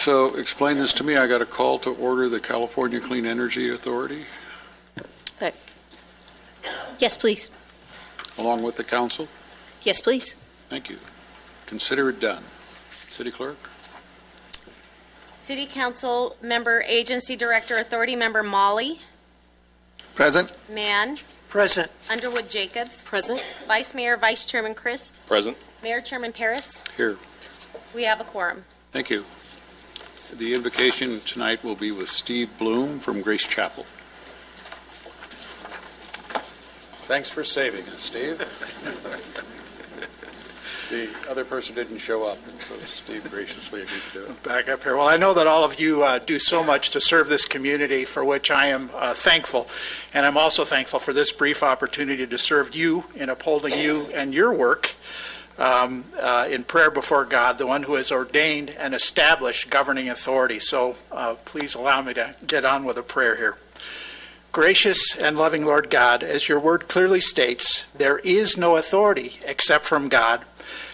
So explain this to me. I got a call to order the California Clean Energy Authority Yes, please. along with the council. Yes, please. Thank you. Consider it done. City Clerk? City Council Member, Agency Director, Authority Member Molly. Present. Mann. Present. Underwood Jacobs. Present. Vice Mayor, Vice Chairman Christ. Present. Mayor Chairman Paris. Here. We have a quorum. Thank you. The invocation tonight will be with Steve Bloom from Grace Chapel. Thanks for saving us, Steve. The other person didn't show up, and so Steve graciously agreed to do it. Back up here. Well, I know that all of you do so much to serve this community, for which I am thankful. And I'm also thankful for this brief opportunity to serve you in upholding you and your work in prayer before God, the one who has ordained and established governing authority. So please allow me to get on with a prayer here. Gracious and loving Lord God, as your word clearly states, there is no authority except from God,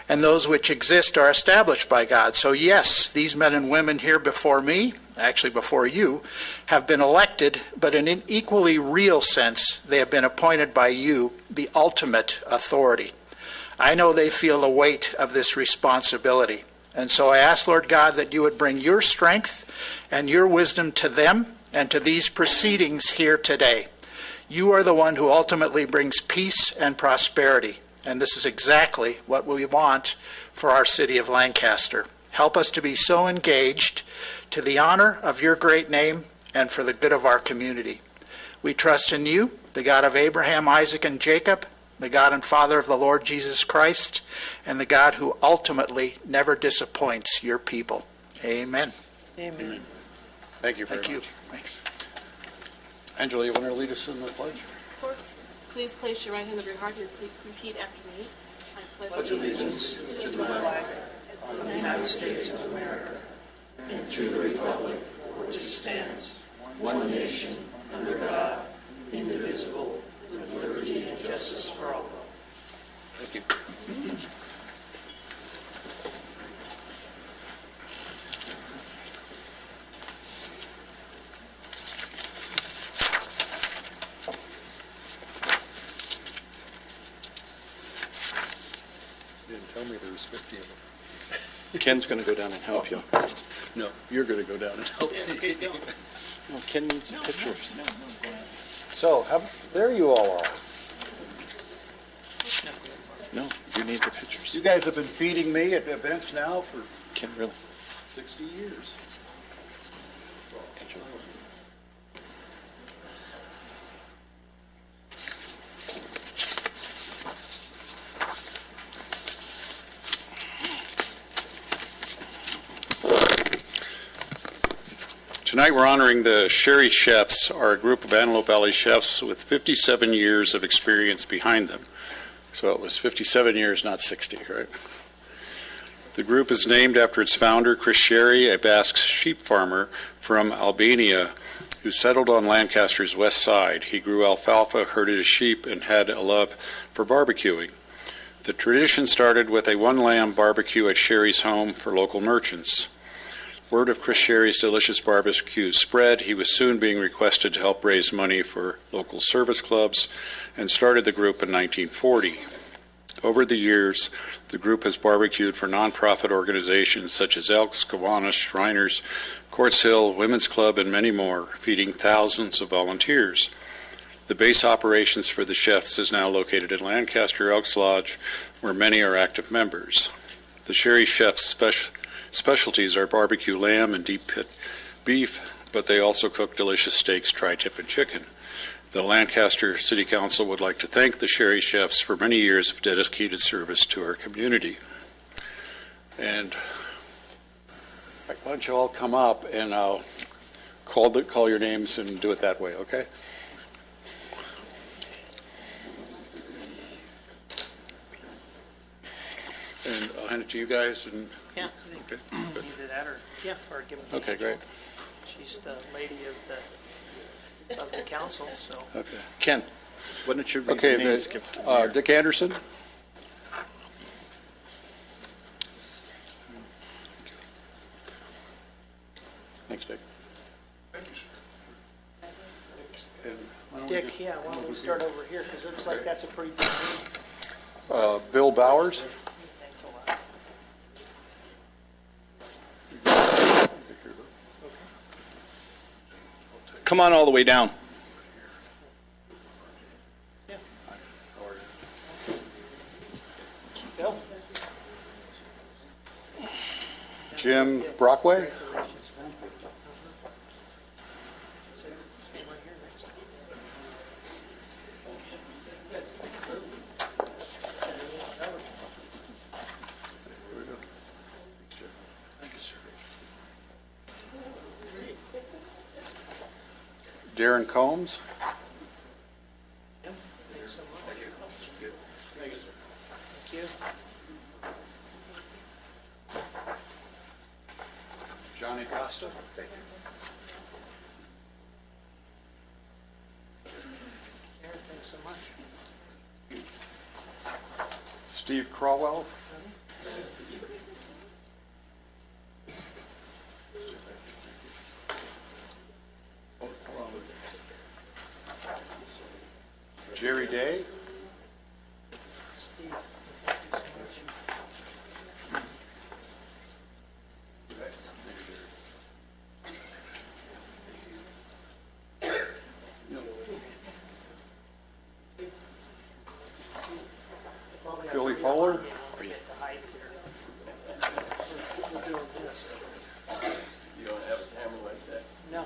and those which exist are established by God. So yes, these men and women here before me, actually before you, have been elected, but in an equally real sense, they have been appointed by you, the ultimate authority. I know they feel the weight of this responsibility. And so I ask, Lord God, that you would bring your strength and your wisdom to them and to these proceedings here today. You are the one who ultimately brings peace and prosperity. And this is exactly what we want for our city of Lancaster. Help us to be so engaged to the honor of your great name and for the good of our community. We trust in you, the God of Abraham, Isaac, and Jacob, the God and Father of the Lord Jesus Christ, and the God who ultimately never disappoints your people. Amen. Amen. Thank you very much. Thanks. Angela, you want to lead us in the pledge? Of course. Please place your right hand over your heart and repeat after me. I Pledge allegiance to the flag of the United States of America and to the republic for which it stands, one nation, under God, indivisible, with liberty and justice for all. Thank you. You didn't tell me there was 50 of them. Ken's going to go down and help you. No, you're going to go down and help. No, Ken needs pictures. So, there you all are. No, you need the pictures. You guys have been feeding me at events now for Ken, really? 60 years. Tonight we're honoring the Sherry Chefs, our group of Antelope Valley chefs with 57 years of experience behind them. So it was 57 years, not 60, right? The group is named after its founder, Chris Sherry, a Basque sheep farmer from Albania who settled on Lancaster's west side. He grew alfalfa, herded sheep, and had a love for barbecuing. The tradition started with a one-lamb barbecue at Sherry's home for local merchants. Word of Chris Sherry's delicious barbecue spread. He was soon being requested to help raise money for local service clubs and started the group in 1940. Over the years, the group has barbecued for nonprofit organizations such as Elks, Kiwanis, Shriners, Courts Hill, Women's Club, and many more, feeding thousands of volunteers. The base operations for the chefs is now located in Lancaster Elks Lodge, where many are active members. The Sherry Chefs specialties are barbecue lamb and deep pit beef, but they also cook delicious steaks, tri-tip, and chicken. The Lancaster City Council would like to thank the Sherry Chefs for many years of dedicated service to our community. And why don't you all come up and I'll call your names and do it that way, okay? And I'll hand it to you guys and Yeah, I think okay, good. either that or, yeah, or give it to Okay, Angela. great. She's the lady of the council, so. Okay. Ken, why don't you read Okay, the names? Give it to the mayor. Dick Anderson. Dick, yeah, why don't we start over here, because it looks like that's a pretty big group. Bill Bowers. Thanks a lot. Come on all the way down. Bill? Jim Brockway. Stand right here next to Darren Combs. Thanks so much. Thank you. Johnny Costa. Aaron, thanks so much. Steve Crawwell. Jerry Day. Steve, thank you so much. Billy Fuller. You don't have a camera like that? No.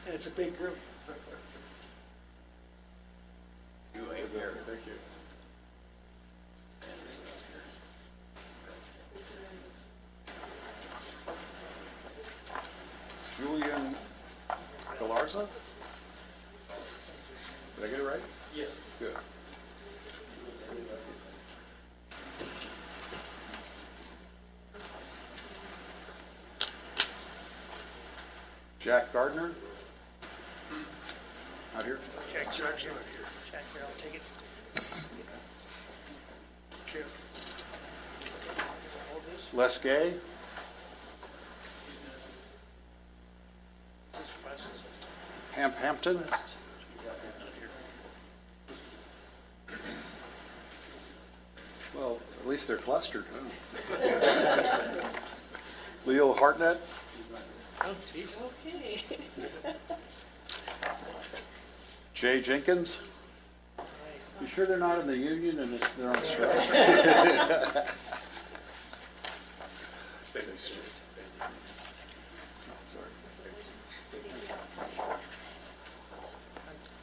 And it's a big group. You ain't here. Thank you. Julian Galarza. Did I get it right? Yes. Good. Jack Gardner. Out here. Jack, Jack here, I'll take it. Les Gay. Hamp Hampton. Well, at least they're clustered, huh? Leo Hartnett. Oh, geez. Okay. Jay Jenkins. You sure they're not in the union and they're on strike?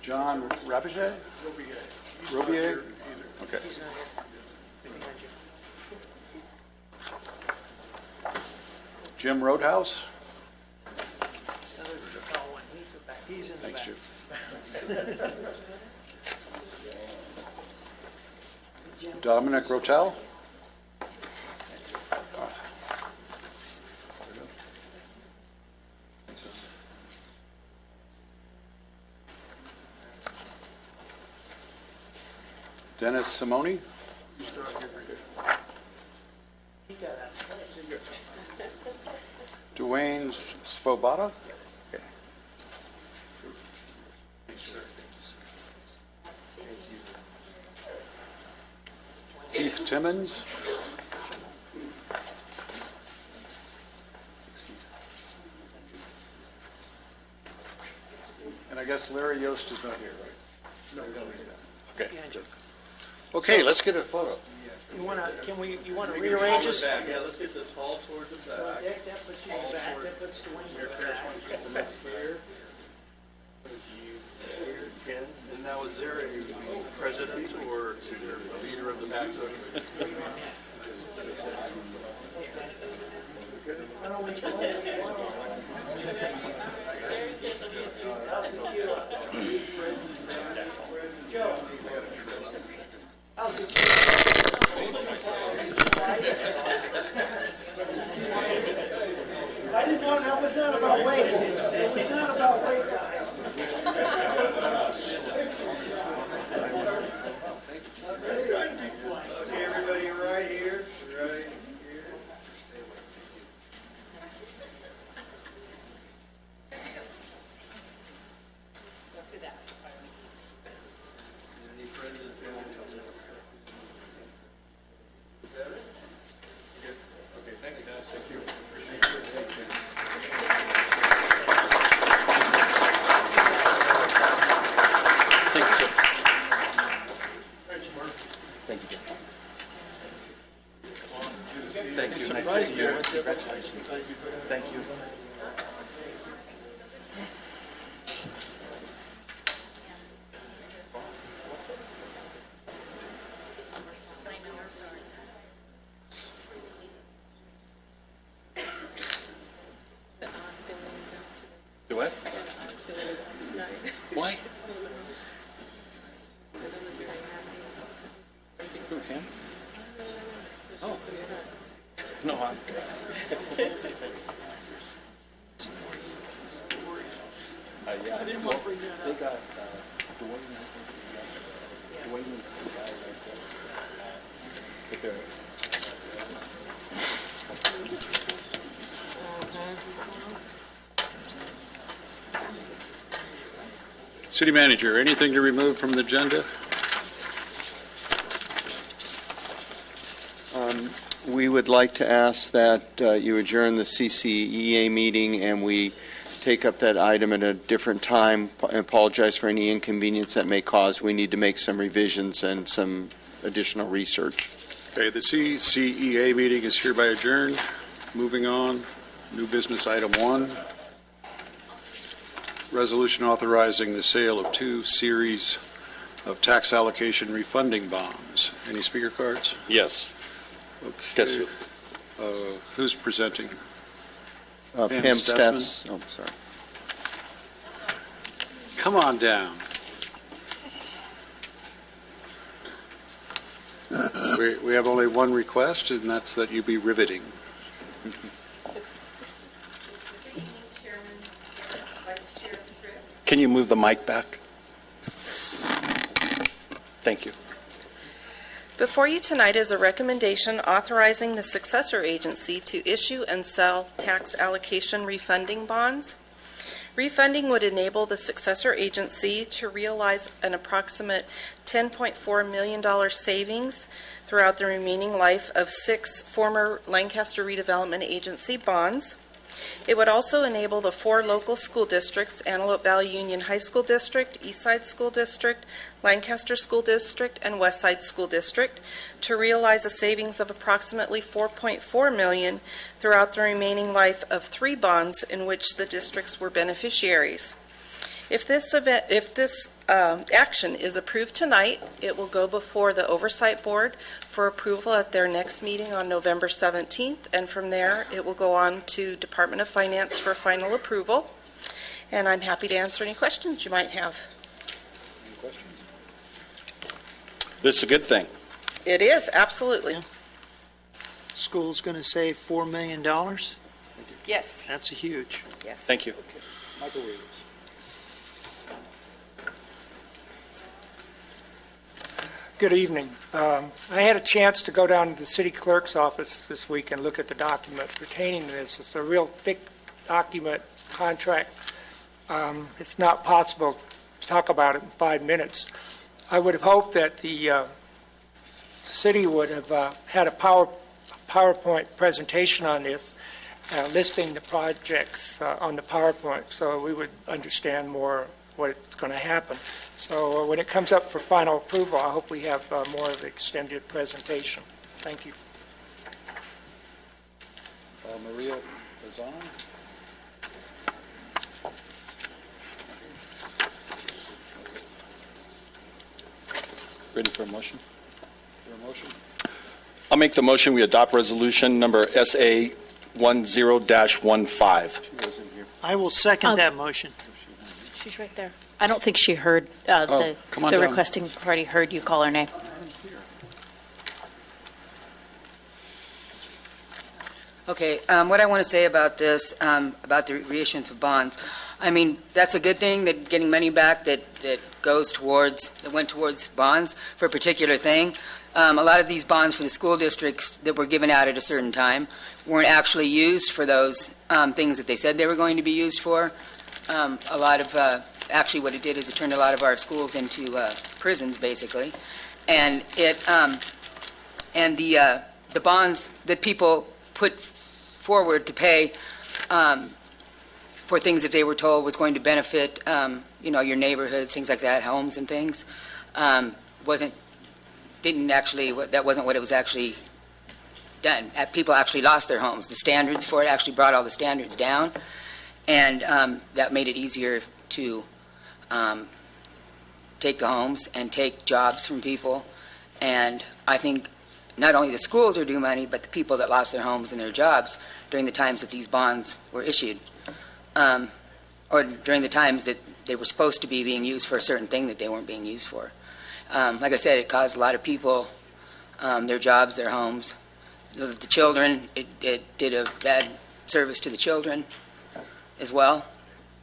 John Rapiche? Robier? Okay. He's not here. Behind you. Jim Roadhouse? Another tall one. He's the back. He's in the Thanks, back. Jim. Dominic Rotel? Dennis Simone? He got that. Dwayne Svoboda? Okay. Keith Timmons? And I guess Larry Yost is not here, right? No, he's not. Okay. Behind you. Okay, let's get a photo. You wanna, you wanna rearrange this? Yeah, let's get the tall towards the So back. Dick, that puts you in the back, that puts Dwayne in the back. Here. Here, Ken. And now, is there a president or leader of the PAC? I didn't know that was not about weight. It was not about weight. Okay, everybody right here, right here. Congratulations. Thank you. Do what? Why? Who, him? Oh. No, I'm good. Yeah. I didn't want to bring that up. They got Dwayne, I think is the guy. Dwayne is the guy right there. But they're... City Manager, anything to remove from the agenda? We would like to ask that you adjourn the CCEA meeting and we take up that item at a different time. I apologize for any inconvenience that may cause. We need to make some revisions and some additional research. Okay, the CCEA meeting is hereby adjourned. Moving on, new business item 1. Resolution authorizing the sale of 2 series of tax allocation refunding bonds. Any speaker cards? Yes. Okay. Yes, sir. Who's presenting? Pam Stats. Oh, sorry. Come on down. We have only one request, and that's that you be riveting. Can you move the mic back? Thank you. Before you tonight is a recommendation authorizing the Successor agency to issue and sell tax allocation refunding bonds. Refunding would enable the Successor agency to realize an approximate $10.4 million savings throughout the remaining life of 6 former Lancaster Redevelopment Agency bonds. It would also enable the 4 local school districts, Antelope Valley Union High School District, Eastside School District, Lancaster School District, and Westside School District, to realize a savings of approximately $4.4 million throughout the remaining life of 3 bonds in which the districts were beneficiaries. If this action is approved tonight, it will go before the Oversight Board for approval at their next meeting on November 17th, and from there it will go on to Department of Finance for final approval. And I'm happy to answer any questions you might have. Any questions? This is a good thing. It is, absolutely. School's going to save $4 million? Yes. That's huge. Yes. Thank you. Michael Williams. Good evening. I had a chance to go down to the city clerk's office this week and look at the document pertaining to this. It's a real thick document, contract. It's not possible to talk about it in 5 minutes. I would have hoped that the city would have had a PowerPoint presentation on this, listing the projects on the PowerPoint, so we would understand more what's going to happen. So when it comes up for final approval, I hope we have more of an extended presentation. Thank you. Maria Bazan. Ready for a motion? Is there a motion? I'll make the motion. We adopt resolution number SA 10-15. I will second that motion. She's right there. I don't think she heard, come on the down. requesting party heard you call her name. Okay, what I want to say about this, about the reissuance of bonds, I mean, that's a good thing, that getting money back that went towards bonds for a particular thing. A lot of these bonds for the school districts that were given out at a certain time weren't actually used for those things that they said they were going to be used for. Actually what it did is it turned a lot of our schools into prisons, basically. And the bonds that people put forward to pay for things that they were told was going to benefit, your neighborhood, things like that, homes and things, that wasn't what it was actually done. People actually lost their homes. The standards for it actually brought all the standards down, and that made it easier to take the homes and take jobs from people. And I think not only the schools are due money, but the people that lost their homes and their jobs during the times that these bonds were issued, or during the times that they were supposed to be being used for a certain thing that they weren't being used for. Like I said, it caused a lot of people their jobs, their homes. The children, it did a bad service to the children as well.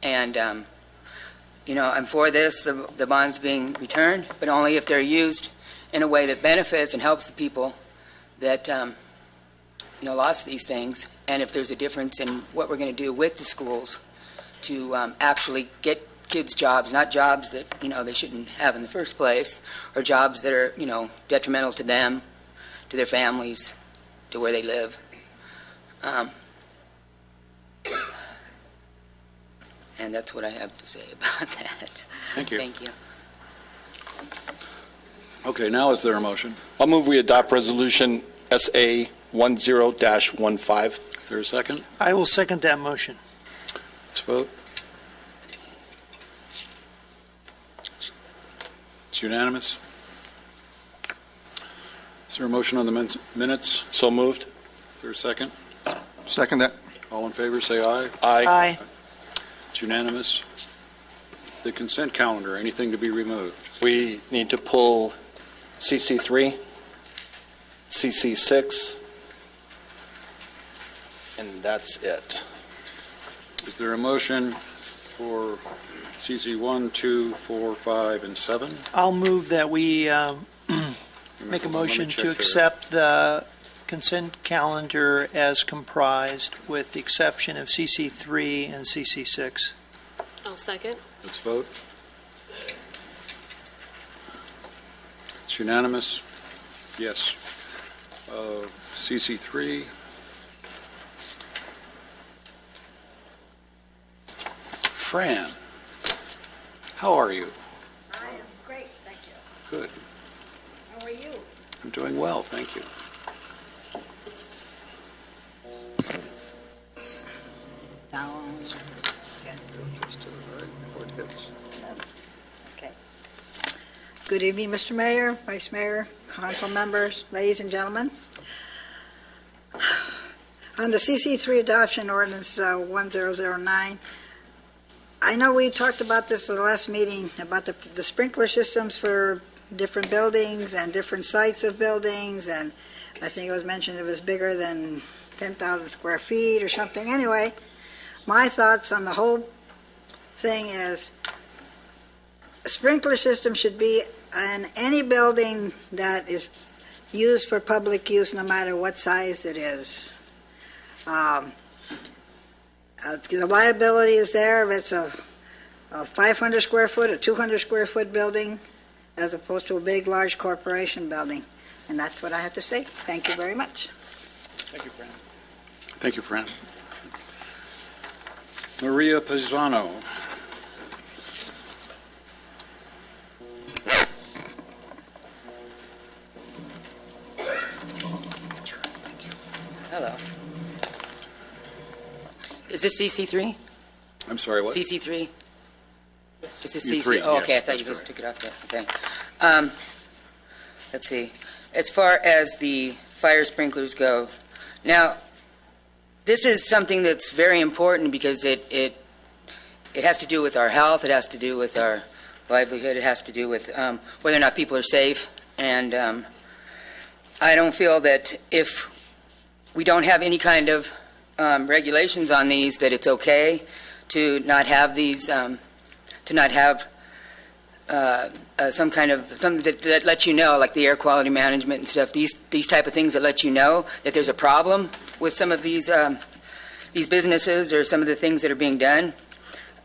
And, I'm for this, the bonds being returned, but only if they're used in a way that benefits and helps the people that, lost these things. And if there's a difference in what we're going to do with the schools to actually get kids jobs, not jobs that, they shouldn't have in the first place, or jobs that are, detrimental to them, to their families, to where they live. And that's what I have to say about that. Thank you. Thank you. Okay, now is there a motion? I'll move we adopt Resolution SA 10-15. Is there a second? I will second that motion. Let's vote. It's unanimous. Is there a motion on the minutes? So moved. Is there a second? Second that. All in favor, say aye. Aye. It's unanimous. The consent calendar, anything to be removed? We need to pull CC3, CC6, and that's it. Is there a motion for CC 1, 2, 4, 5, and 7? I'll move that we make a motion to accept the consent calendar as comprised, with the exception of CC3 and CC6. I'll second. Let's vote. It's unanimous. Yes. CC3. Fran, how are you? I am great, thank you. Good. How are you? I'm doing well, thank you. Down. Okay. Good evening, Mr. Mayor, Vice Mayor, council members, ladies and gentlemen. On the CC3 adoption ordinance 1009, I know we talked about this at the last meeting, about the sprinkler systems for different buildings and different sites of buildings, and I think it was mentioned it was bigger than 10,000 square feet or something. Anyway, my thoughts on the whole thing is a sprinkler system should be in any building that is used for public use, no matter what size it is. The liability is there if it's a 500 square foot, a 200 square foot building, as opposed to a big, large corporation building. And that's what I have to say. Thank you very much. Thank you, Fran. Thank you, Fran. Maria Pisano. Hello. Is this CC3? I'm sorry, what? CC3? Is this C3, CC? Oh, okay, yes, I thought you that's guys took it off there. Okay. Let's see. As far as the fire sprinklers go, now, this is something that's very important because it has to do with our health, it has to do with our livelihood, it has to do with whether or not people are safe. And I don't feel that if we don't have any kind of regulations on these, that it's okay to not have these, to not have some kind of, something that lets you know, like the air quality management and stuff, these type of things that let you know that there's a problem with some of these businesses or some of the things that are being done.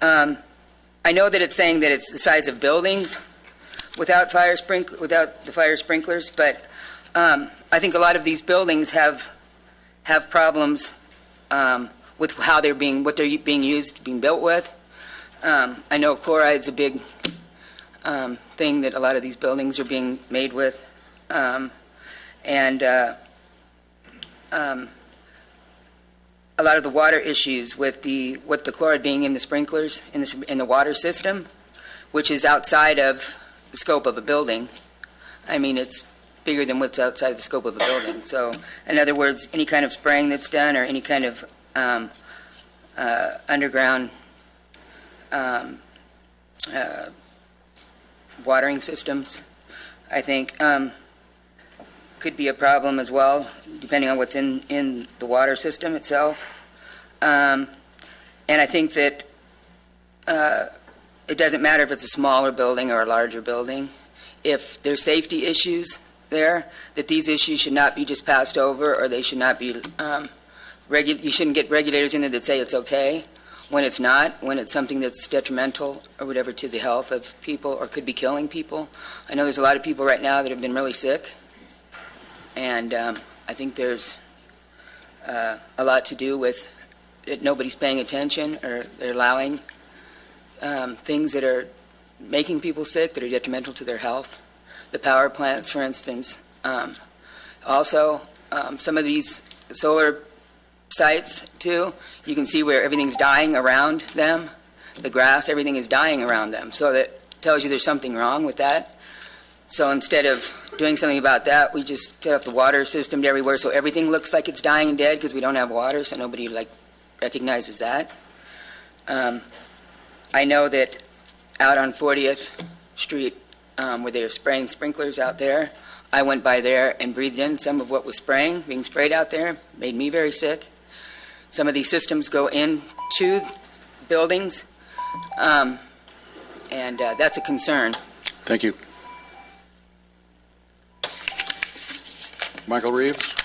I know that it's saying that it's the size of buildings without the fire sprinklers, but I think a lot of these buildings have problems with how they're being, what they're being used, being built with. I know chloride's a big thing that a lot of these buildings are being made with. And a lot of the water issues with the chloride being in the sprinklers in the water system, which is outside of the scope of a building. I mean, it's bigger than what's outside the scope of a building. So, in other words, any kind of spraying that's done or any kind of underground watering systems, I think, could be a problem as well, depending on what's in the water system itself. And I think that it doesn't matter if it's a smaller building or a larger building. If there's safety issues there, that these issues should not be just passed over, or they should not be, you shouldn't get regulators in there that say it's okay when it's not, when it's something that's detrimental or whatever to the health of people or could be killing people. I know there's a lot of people right now that have been really sick, and I think there's a lot to do with it, nobody's paying attention, or they're allowing things that are making people sick, that are detrimental to their health. The power plants, for instance. Also, some of these solar sites, too, you can see where everything's dying around them. The grass, everything is dying around them. So that tells you there's something wrong with that. So instead of doing something about that, we just cut off the water system to everywhere so everything looks like it's dying and dead because we don't have water, so nobody recognizes that. I know that out on 40th Street, where they're spraying sprinklers out there, I went by there and breathed in some of what was being sprayed out there, made me very sick. Some of these systems go into buildings, and that's a concern. Thank you. Michael Reeves?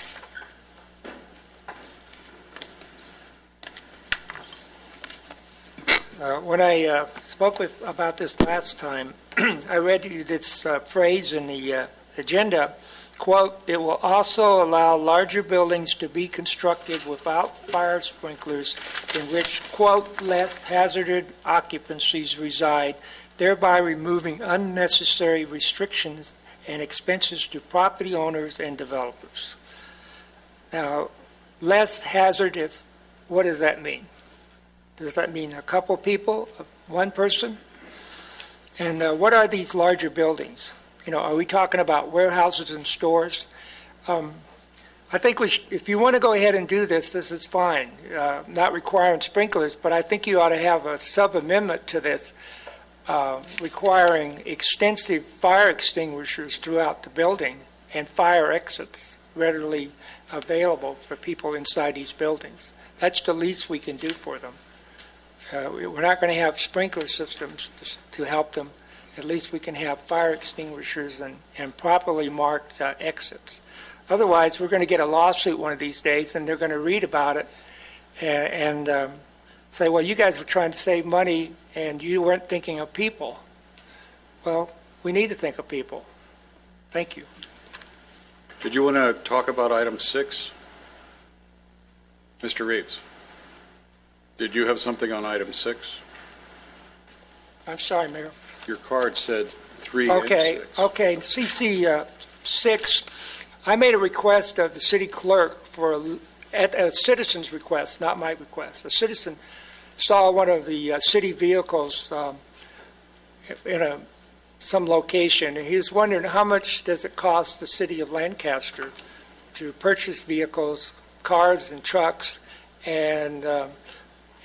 When I spoke about this last time, I read you this phrase in the agenda, quote, "It will also allow larger buildings to be constructed without fire sprinklers in which, quote, less hazardous occupancies reside, thereby removing unnecessary restrictions and expenses to property owners and developers." Now, less hazardous, what does that mean? Does that mean a couple people, one person? And what are these larger buildings? You know, are we talking about warehouses and stores? I think if you want to go ahead and do this, this is fine. Not requiring sprinklers, but I think you ought to have a sub-amendment to this requiring extensive fire extinguishers throughout the building and fire exits readily available for people inside these buildings. That's the least we can do for them. We're not going to have sprinkler systems to help them. At least we can have fire extinguishers and properly marked exits. Otherwise, we're going to get a lawsuit one of these days, and they're going to read about it and say, well, you guys were trying to save money, and you weren't thinking of people. Well, we need to think of people. Thank you. Did you want to talk about item 6? Mr. Reeves, did you have something on item 6? I'm sorry, Mayor. Your card said 3 and 6. Okay. CC 6, I made a request of the city clerk at a citizen's request, not my request. A citizen saw one of the city vehicles in some location, and he was wondering how much does it cost the city of Lancaster to purchase vehicles, cars and trucks, and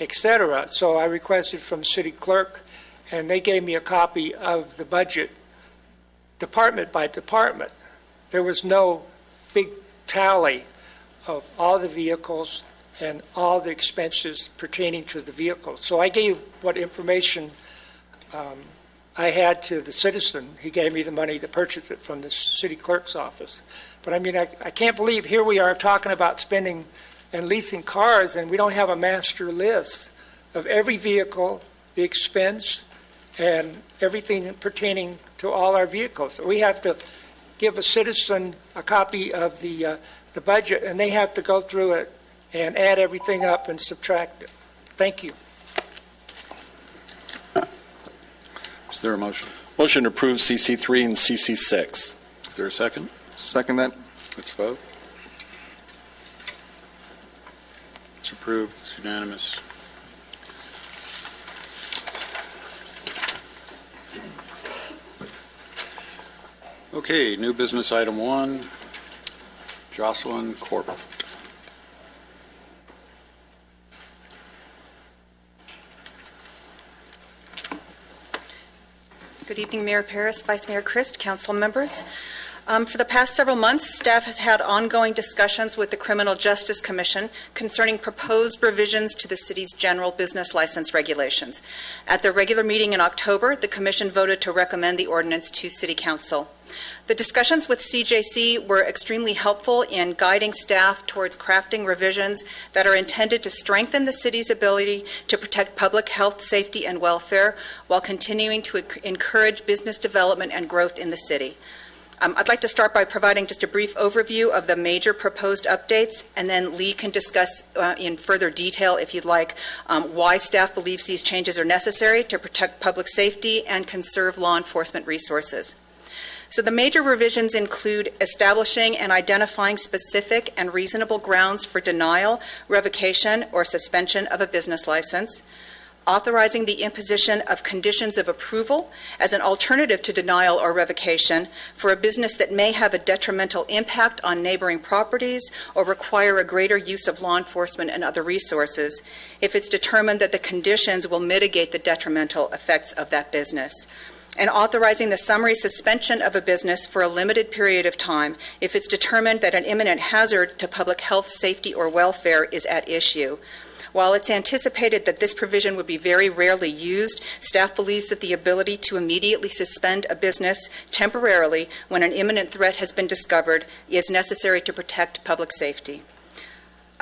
et cetera. So I requested from the city clerk, and they gave me a copy of the budget, department by department. There was no big tally of all the vehicles and all the expenses pertaining to the vehicles. So I gave what information I had to the citizen. He gave me the money to purchase it from the city clerk's office. But I mean, I can't believe here we are talking about spending and leasing cars, and we don't have a master list of every vehicle, the expense, and everything pertaining to all our vehicles. We have to give a citizen a copy of the budget, and they have to go through it and add everything up and subtract it. Thank you. Is there a motion? Motion to approve CC3 and CC6. Is there a second? Second that. Let's vote. It's approved. It's unanimous. Okay, new business item 1, Jocelyn Corbett. Good evening, Mayor Paris, Vice Mayor Christ, council members. For the past several months, staff has had ongoing discussions with the Criminal Justice Commission concerning proposed revisions to the city's general business license regulations. At their regular meeting in October, the commission voted to recommend the ordinance to City Council. The discussions with CJC were extremely helpful in guiding staff towards crafting revisions that are intended to strengthen the city's ability to protect public health, safety, and welfare while continuing to encourage business development and growth in the city. I'd like to start by providing just a brief overview of the major proposed updates, and then Lee can discuss in further detail, if you'd like, why staff believes these changes are necessary to protect public safety and conserve law enforcement resources. So the major revisions include establishing and identifying specific and reasonable grounds for denial, revocation, or suspension of a business license, authorizing the imposition of conditions of approval as an alternative to denial or revocation for a business that may have a detrimental impact on neighboring properties or require a greater use of law enforcement and other resources if it's determined that the conditions will mitigate the detrimental effects of that business, and authorizing the summary suspension of a business for a limited period of time if it's determined that an imminent hazard to public health, safety, or welfare is at issue. While it's anticipated that this provision would be very rarely used, staff believes that the ability to immediately suspend a business temporarily when an imminent threat has been discovered is necessary to protect public safety.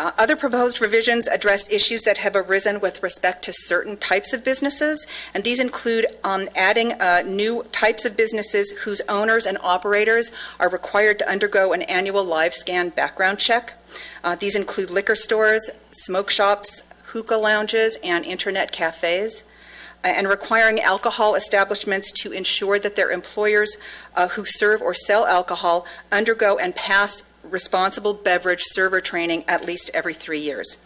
Other proposed revisions address issues that have arisen with respect to certain types of businesses, and these include adding new types of businesses whose owners and operators are required to undergo an annual live scan background check. These include liquor stores, smoke shops, hookah lounges, and internet cafes, and requiring alcohol establishments to ensure that their employers who serve or sell alcohol undergo and pass responsible beverage server training at least every 3 years.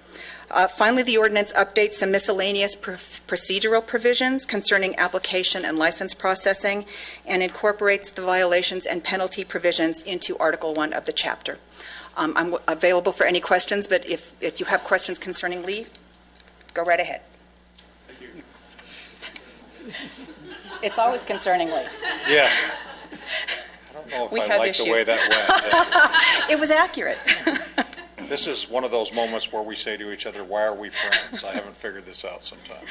Finally, the ordinance updates some miscellaneous procedural provisions concerning application and license processing and incorporates the violations and penalty provisions into Article 1 of the chapter. I'm available for any questions, but if you have questions concerning Lee, go right ahead. Thank you. It's always concerning Lee. Yes. I don't know if We I have like issues. the way that went. It was accurate. This is one of those moments where we say to each other, why are we friends? I haven't figured this out sometimes.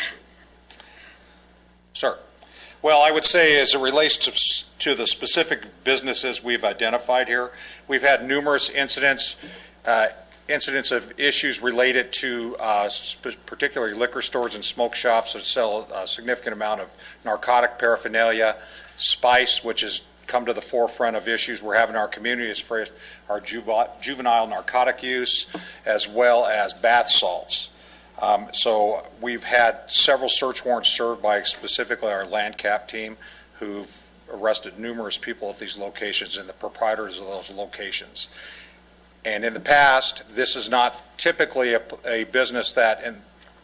Sir. Well, I would say as it relates to the specific businesses we've identified here, we've had numerous incidents of issues related to particularly liquor stores and smoke shops that sell a significant amount of narcotic paraphernalia, spice, which has come to the forefront of issues we're having in our community as far as our juvenile narcotic use, as well as bath salts. So we've had several search warrants served by specifically our land cap team who've arrested numerous people at these locations and the proprietors of those locations. And in the past, this is not typically a business that,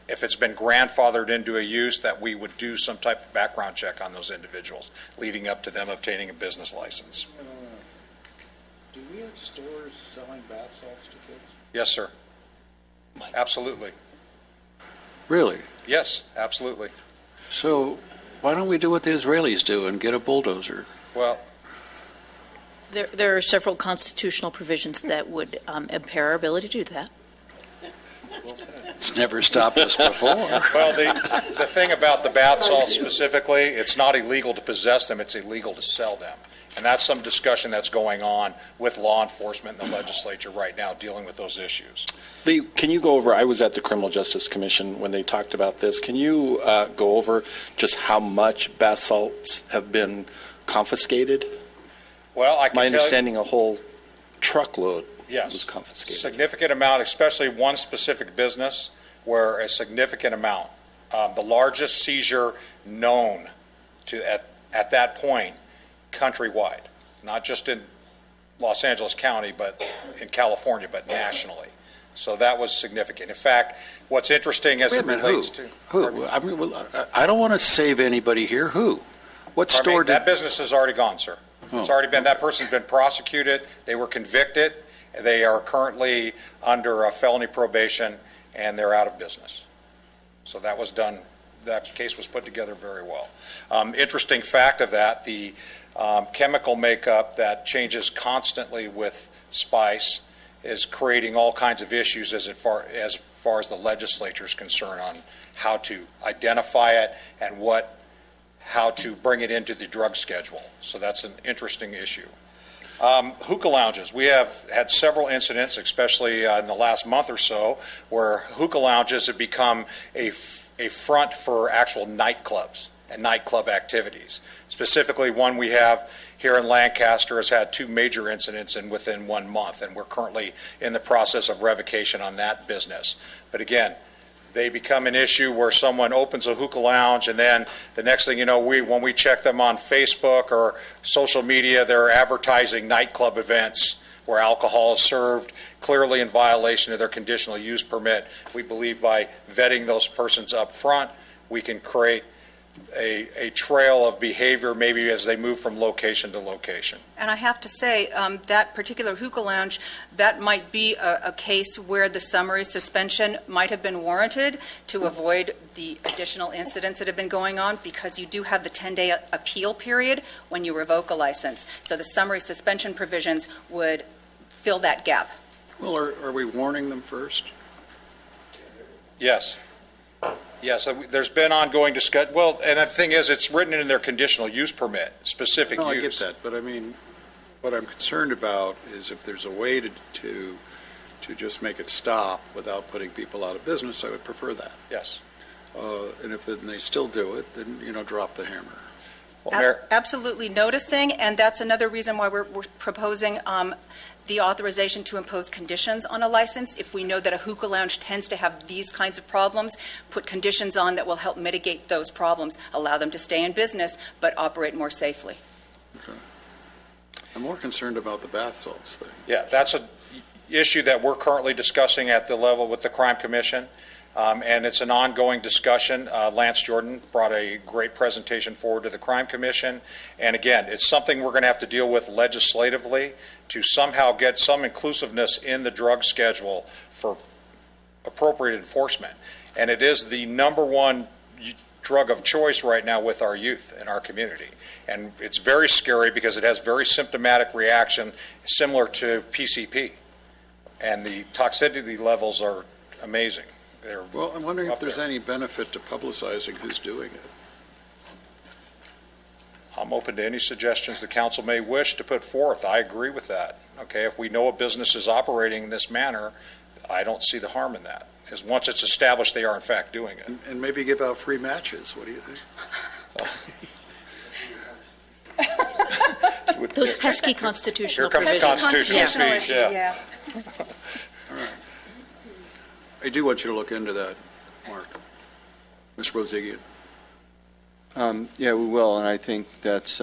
if it's been grandfathered into a use, that we would do some type of background check on those individuals leading up to them obtaining a business license. Do we have stores selling bath salts to kids? Yes, sir. Absolutely. Really? Yes, absolutely. So why don't we do what the Israelis do and get a bulldozer? Well, There are several constitutional provisions that would impair our ability to do that. It's never stopped us before. Well, the thing about the bath salts specifically, it's not illegal to possess them, it's illegal to sell them. And that's some discussion that's going on with law enforcement and the legislature right now dealing with those issues. Lee, can you go over, I was at the Criminal Justice Commission when they talked about this. Can you go over just how much bath salts have been confiscated? Well, I can My tell you, understanding, a whole truckload yes, was confiscated. significant amount, especially one specific business where a significant amount, the largest seizure known to at that point countrywide, not just in Los Angeles County, but in California, but nationally. So that was significant. In fact, what's interesting as Wait a it minute, relates to... Who? I mean, well, I don't want to save anybody here. Who? What store did? That business is already gone, sir. It's already been, that person's been prosecuted, they were convicted, they are currently under a felony probation, and they're out of business. So that was done, that case was put together very well. Interesting fact of that, the chemical makeup that changes constantly with spice is creating all kinds of issues as far as the legislature is concerned on how to identify it and how to bring it into the drug schedule. So that's an interesting issue. Hookah lounges. We have had several incidents, especially in the last month or so, where hookah lounges have become a front for actual nightclubs and nightclub activities. Specifically, one we have here in Lancaster has had 2 major incidents within 1 month, and we're currently in the process of revocation on that business. But again, they become an issue where someone opens a hookah lounge, and then the next thing you know, when we check them on Facebook or social media, they're advertising nightclub events where alcohol is served, clearly in violation of their conditional use permit. We believe by vetting those persons up front, we can create a trail of behavior maybe as they move from location to location. And I have to say, that particular hookah lounge, that might be a case where the summary suspension might have been warranted to avoid the additional incidents that have been going on, because you do have the 10-day appeal period when you revoke a license. So the summary suspension provisions would fill that gap. Well, are we warning them first? Yes. Yes, there's been ongoing discussion. Well, and the thing is, it's written in their conditional use permit, specific use. No, I get that, but I mean, what I'm concerned about is if there's a way to just make it stop without putting people out of business, I would prefer that. Yes. And if then they still do it, then, drop the hammer. Well, Absolutely noticing, and that's another reason why we're proposing the authorization to impose conditions on a license. If we know that a hookah lounge tends to have these kinds of problems, put conditions on that will help mitigate those problems, allow them to stay in business, but operate more safely. Okay. I'm more concerned about the bath salts thing. Yeah, that's an issue that we're currently discussing at the level with the Crime Commission. And it's an ongoing discussion. Lance Jordan brought a great presentation forward to the Crime Commission. And again, it's something we're going to have to deal with legislatively to somehow get some inclusiveness in the drug schedule for appropriate enforcement. And it is the #1 drug of choice right now with our youth in our community. And it's very scary because it has very symptomatic reaction similar to PCP. And the toxicity levels are amazing. Well, I'm wondering if there's any benefit to publicizing who's doing it. I'm open to any suggestions the council may wish to put forth. I agree with that. Okay, if we know a business is operating in this manner, I don't see the harm in that. Because once it's established, they are in fact doing it. And maybe give out free matches. What do you think? Those pesky constitutional Here comes provisions. constitutional speech, yeah. All right. I do want you to look into that, Mark. Ms. Rozigian. Yeah, we will, and I think that's,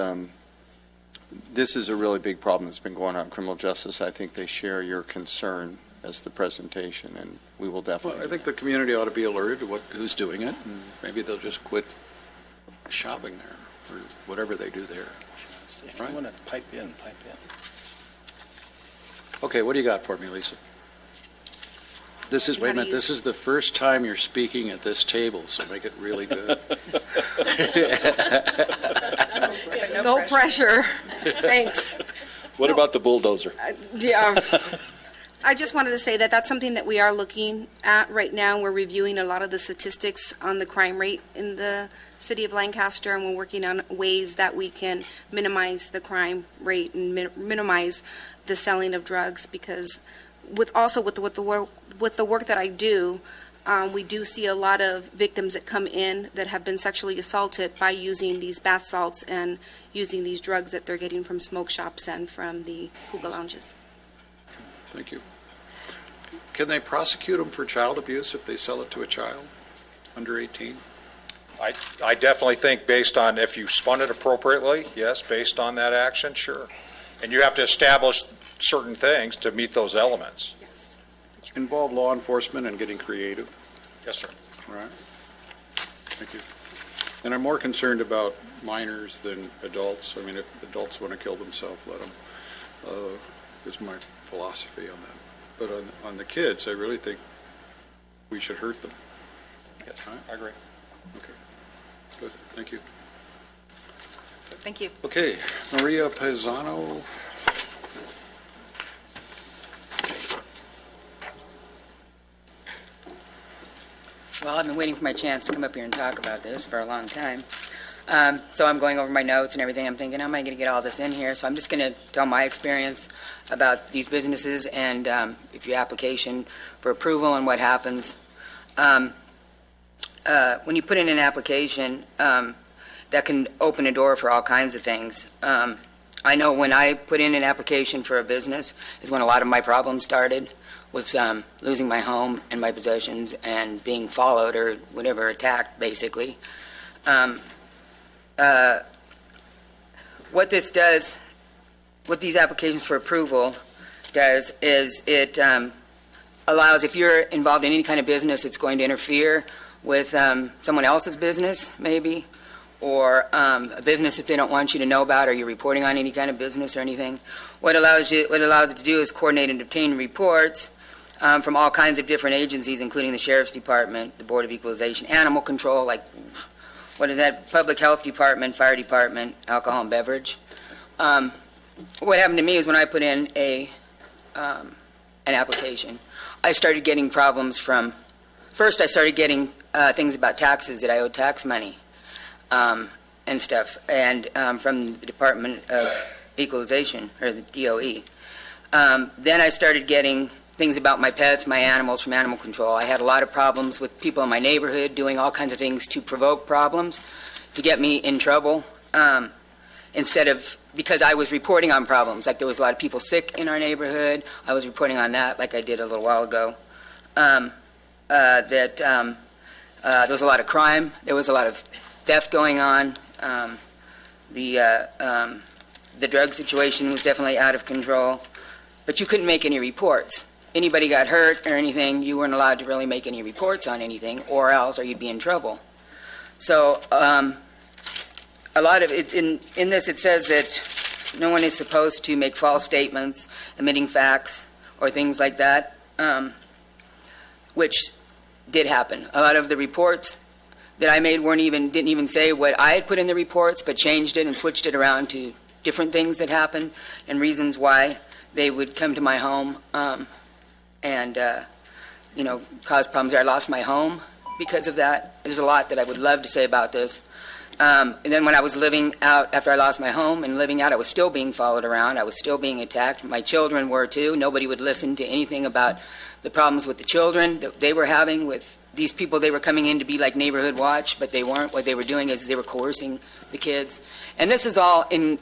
this is a really big problem that's been going on in criminal justice. I think they share your concern as the presentation, and we will definitely. Well, I think the community ought to be alerted to who's doing it, and maybe they'll just quit shopping there, or whatever they do there. If you want to pipe in, pipe in. Okay, what do you got for me, Lisa? This is, wait a minute, this is the first time you're speaking at this table, so make it really good. No pressure. Thanks. What about the bulldozer? Yeah. I just wanted to say that that's something that we are looking at right now. We're reviewing a lot of the statistics on the crime rate in the city of Lancaster, and we're working on ways that we can minimize the crime rate and minimize the selling of drugs, because with the work that I do, we do see a lot of victims that come in that have been sexually assaulted by using these bath salts and using these drugs that they're getting from smoke shops and from the hookah lounges. Thank you. Can they prosecute them for child abuse if they sell it to a child under 18? I definitely think based on, if you spun it appropriately, yes, based on that action, sure. And you have to establish certain things to meet those elements. involve law enforcement and getting creative. Yes, sir. All right. Thank you. And I'm more concerned about minors than adults. I mean, if adults want to kill themselves, let them. Is my philosophy on that. But on the kids, I really think we should hurt them. Yes, Right. I agree. Okay. Good. Thank you. Thank you. Okay. Maria Pisano. Well, I've been waiting for my chance to come up here and talk about this for a long time. So I'm going over my notes and everything. I'm thinking, how am I going to get all this in here? So I'm just going to tell my experience about these businesses and if your application for approval and what happens. When you put in an application, that can open a door for all kinds of things. I know when I put in an application for a business is when a lot of my problems started with losing my home and my possessions and being followed or whatever, attacked, basically. What this does, what these applications for approval does, is it allows, if you're involved in any kind of business that's going to interfere with someone else's business, maybe, or a business that they don't want you to know about, or you're reporting on any kind of business or anything, what allows it to do is coordinate and obtain reports from all kinds of different agencies, including the Sheriff's Department, the Board of Equalization, Animal Control, like, what is that, Public Health Department, Fire Department, Alcohol and Beverage. What happened to me is when I put in an application, I started getting problems from, first I started getting things about taxes, that I owed tax money and stuff, and from the Department of Equalization, or the DOE. Then I started getting things about my pets, my animals, from Animal Control. I had a lot of problems with people in my neighborhood doing all kinds of things to provoke problems, to get me in trouble, instead of, because I was reporting on problems. Like there was a lot of people sick in our neighborhood. I was reporting on that, like I did a little while ago. There was a lot of crime. There was a lot of theft going on. The drug situation was definitely out of control. But you couldn't make any reports. Anybody got hurt or anything, you weren't allowed to really make any reports on anything, or else, or you'd be in trouble. So a lot of it, in this it says that no one is supposed to make false statements, omitting facts, or things like that, which did happen. A lot of the reports that I made didn't even say what I had put in the reports, but changed it and switched it around to different things that happened and reasons why they would come to my home and cause problems. I lost my home because of that. There's a lot that I would love to say about this. And then when I was living out, after I lost my home and living out, I was still being followed around. I was still being attacked. My children were too. Nobody would listen to anything about the problems with the children that they were having with these people. They were coming in to be like neighborhood watch, but they weren't. What they were doing is they were coercing the kids. And this is all in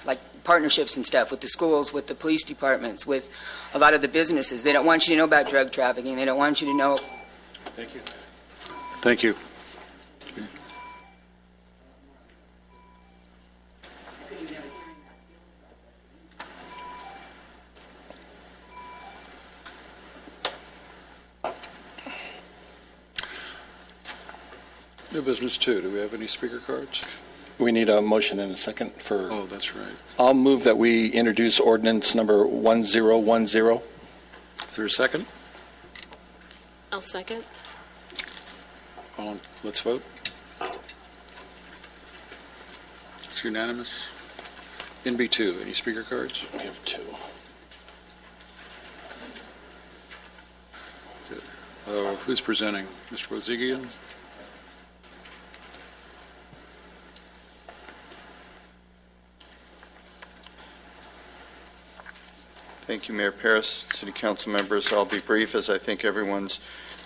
like partnerships and stuff with the schools, with the police departments, with a lot of the businesses. They don't want you to know about drug trafficking. They don't want you to know. Thank you. Thank you. New business 2. Do we have any speaker cards? We need a motion and a second for... Oh, that's right. I'll move that we introduce ordinance number 1010. Is there a second? I'll second. Let's vote. It's unanimous. NB2, any speaker cards? We have 2. Who's presenting? Mr. Bozigian? Thank you, Mayor Paris, City Council members. I'll be brief, as I think everyone's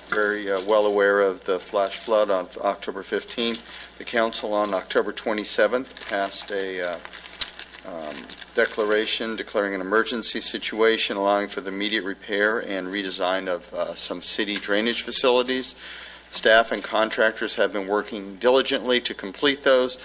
very well aware of the flash flood on October 15th. The council on October 27th passed a declaration declaring an emergency situation, allowing for the immediate repair and redesign of some city drainage facilities. Staff and contractors have been working diligently to complete those.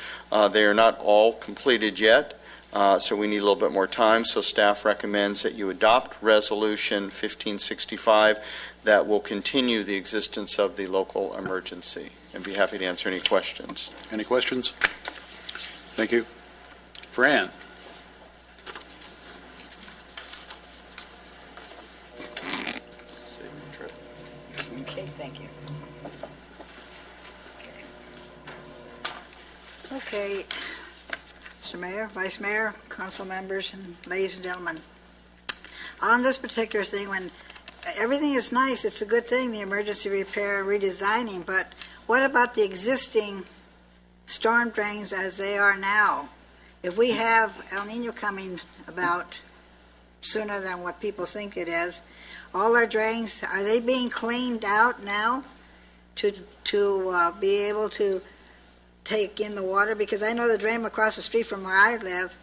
They are not all completed yet. so we need a little bit more time. So staff recommends that you adopt Resolution 1565 that will continue the existence of the local emergency, and be happy to answer any questions. Any questions? Thank you. Fran? Okay, thank you. Okay, Mr. Mayor, Vice Mayor, council members, and ladies and gentlemen. On this particular thing, when everything is nice, it's a good thing, the emergency repair and redesigning, but what about the existing storm drains as they are now? If we have El Nino coming about sooner than what people think it is, all our drains, are they being cleaned out now to be able to take in the water? Because I know the drain across the street from where I live,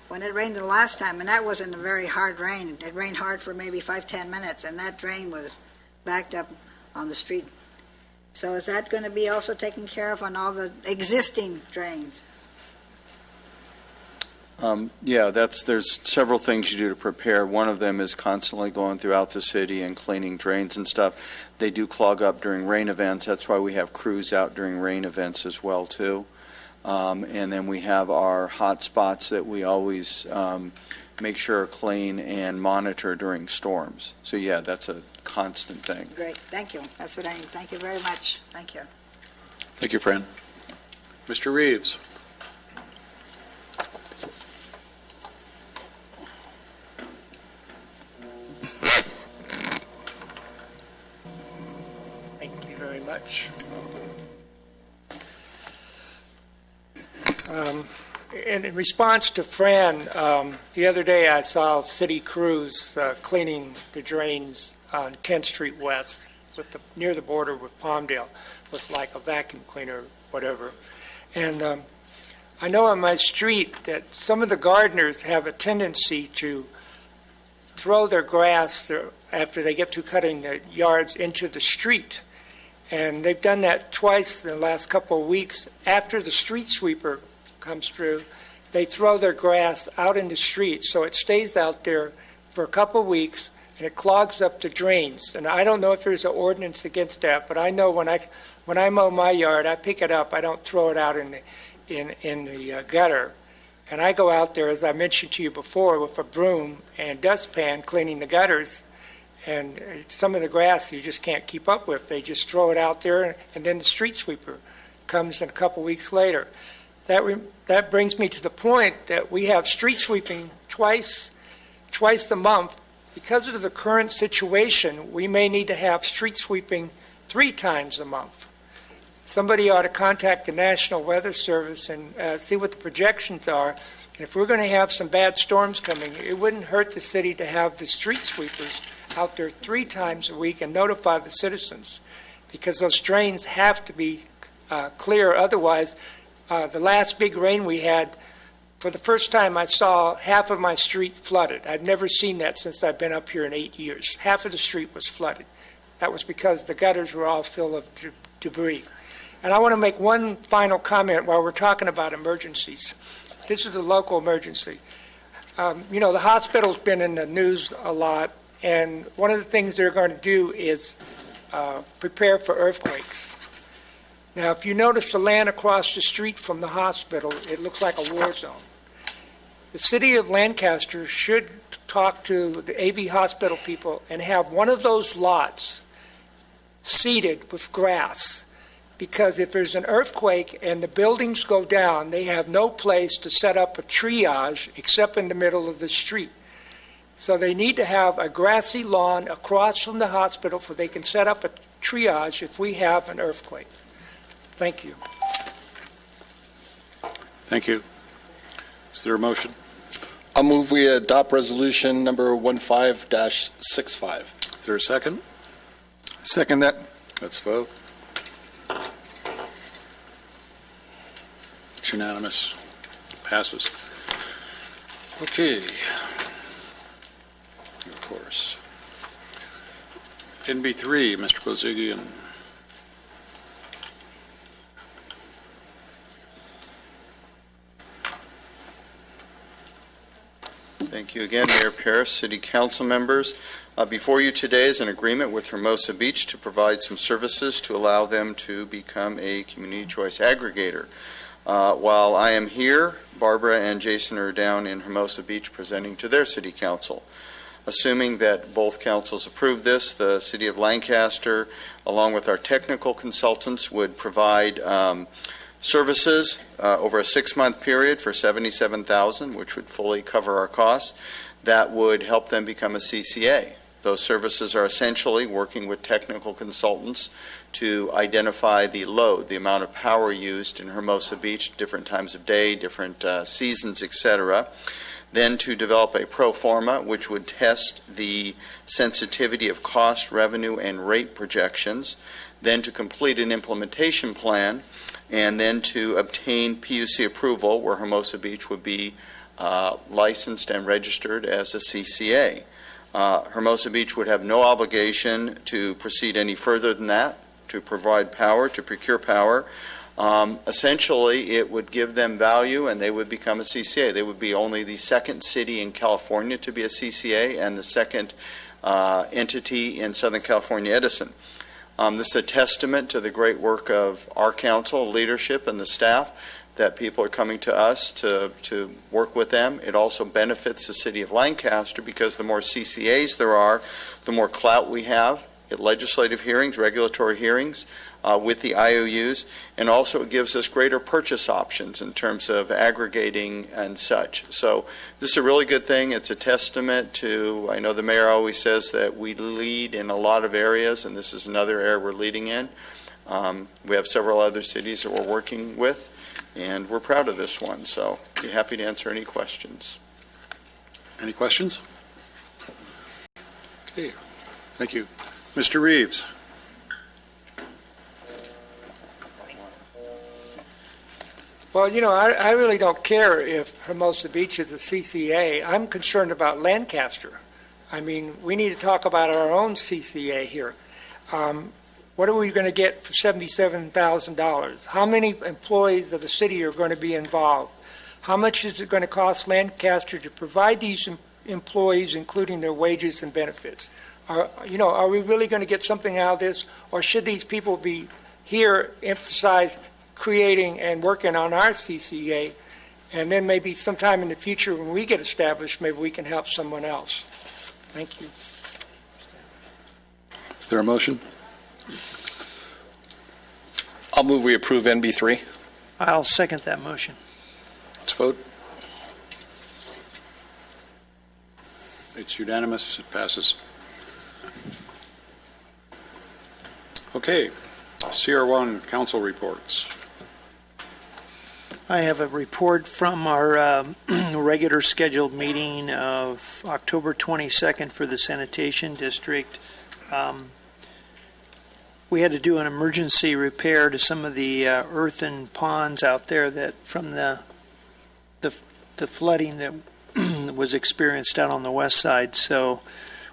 when it rained the last time, and that wasn't a very hard rain, it rained hard for maybe 5-10 minutes, and that drain was backed up on the street. So is that going to be also taken care of on all the existing drains? Yeah, there's several things you do to prepare. One of them is constantly going throughout the city and cleaning drains and stuff. They do clog up during rain events. That's why we have crews out during rain events as well, too. And then we have our hot spots that we always make sure are clean and monitor during storms. So, yeah, that's a constant thing. Great, thank you. That's what I need. Thank you very much. Thank you. Thank you, Fran. Mr. Reeves? Thank you very much. In response to Fran, the other day I saw city crews cleaning the drains on 10th Street West near the border with Palmdale with like a vacuum cleaner, whatever. And I know on my street that some of the gardeners have a tendency to throw their grass after they get through cutting the yards into the street. And they've done that twice in the last couple of weeks. After the street sweeper comes through, they throw their grass out in the street, so it stays out there for a couple of weeks, and it clogs up the drains. And I don't know if there's an ordinance against that, but I know when I mow my yard, I pick it up. I don't throw it out in the gutter. And I go out there, as I mentioned to you before, with a broom and dustpan cleaning the gutters. And some of the grass you just can't keep up with. They just throw it out there, and then the street sweeper comes in a couple weeks later. That brings me to the point that we have street sweeping twice a month. Because of the current situation, we may need to have street sweeping 3 times a month. Somebody ought to contact the National Weather Service and see what the projections are. And if we're going to have some bad storms coming, it wouldn't hurt the city to have the street sweepers out there 3 times a week and notify the citizens, because those drains have to be clear. Otherwise, the last big rain we had, for the first time I saw half of my street flooded. I've never seen that since I've been up here in 8 years. Half of the street was flooded. That was because the gutters were all filled with debris. And I want to make one final comment while we're talking about emergencies. This is a local emergency. The hospital's been in the news a lot, and one of the things they're going to do is prepare for earthquakes. Now, if you notice the land across the street from the hospital, it looks like a war zone. The city of Lancaster should talk to the AV hospital people and have one of those lots seeded with grass, because if there's an earthquake and the buildings go down, they have no place to set up a triage except in the middle of the street. So they need to have a grassy lawn across from the hospital so they can set up a triage if we have an earthquake. Thank you. Thank you. Is there a motion? I'll move we adopt resolution number 15-65. Is there a second? Second that. Let's vote. It's unanimous. Passes. Okay. Of course. NB3, Mr. Bozigian. Thank you again, Mayor Paris, City Council members. Before you today is an agreement with Hermosa Beach to provide some services to allow them to become a community choice aggregator. While I am here, Barbara and Jason are down in Hermosa Beach presenting to their City Council. Assuming that both councils approve this, the City of Lancaster, along with our technical consultants, would provide services over a 6-month period for $77,000, which would fully cover our costs. That would help them become a CCA. Those services are essentially working with technical consultants to identify the load, the amount of power used in Hermosa Beach, different times of day, different seasons, etc. Then to develop a pro forma, which would test the sensitivity of cost, revenue, and rate projections. Then to complete an implementation plan, and then to obtain PUC approval, where Hermosa Beach would be licensed and registered as a CCA. Hermosa Beach would have no obligation to proceed any further than that, to provide power, to procure power. Essentially, it would give them value and they would become a CCA. They would be only the second city in California to be a CCA and the second entity in Southern California, Edison. This is a testament to the great work of our council, leadership, and the staff, that people are coming to us to work with them. It also benefits the City of Lancaster because the more CCAs there are, the more clout we have at legislative hearings, regulatory hearings with the IOUs, and also it gives us greater purchase options in terms of aggregating and such. So this is a really good thing. It's a testament to, I know the mayor always says that we lead in a lot of areas, and this is another area we're leading in. We have several other cities that we're working with, and we're proud of this one, so be happy to answer any questions. Any questions? Okay, thank you. Mr. Reeves. Well, you know, I really don't care if Hermosa Beach is a CCA. I'm concerned about Lancaster. I mean, we need to talk about our own CCA here. What are we going to get for $77,000? How many employees of the city are going to be involved? How much is it going to cost Lancaster to provide these employees, including their wages and benefits? Are we really going to get something out of this, or should these people be here, emphasize creating and working on our CCA, and then maybe sometime in the future when we get established, maybe we can help someone else? Thank you. Is there a motion? I'll move we approve NB3. I'll second that motion. Let's vote. It's unanimous. It passes. Okay. CR1 council reports. I have a report from our regular scheduled meeting of October 22nd for the sanitation district. We had to do an emergency repair to some of the earthen ponds out there that from the flooding that was experienced out on the west side. So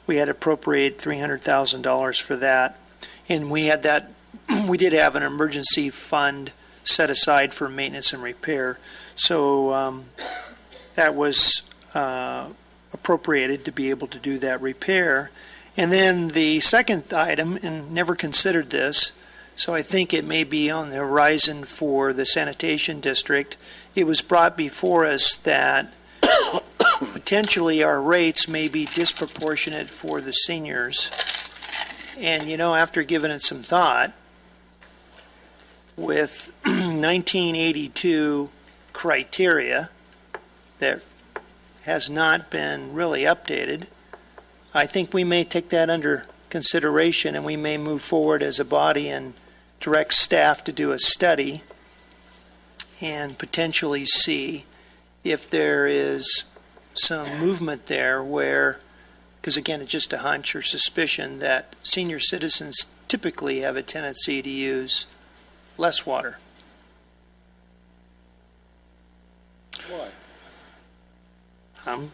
we had to appropriate $300,000 for that, and we did have an emergency fund set aside for maintenance and repair. So that was appropriated to be able to do that repair. And then the second item, and never considered this, so I think it may be on the horizon for the sanitation district, it was brought before us that potentially our rates may be disproportionate for the seniors. And, after giving it some thought, with 1982 criteria that has not been really updated, I think we may take that under consideration, and we may move forward as a body and direct staff to do a study and potentially see if there is some movement there where, because again, it's just a hunch or suspicion that senior citizens typically have a tendency to use less water. Why? I'm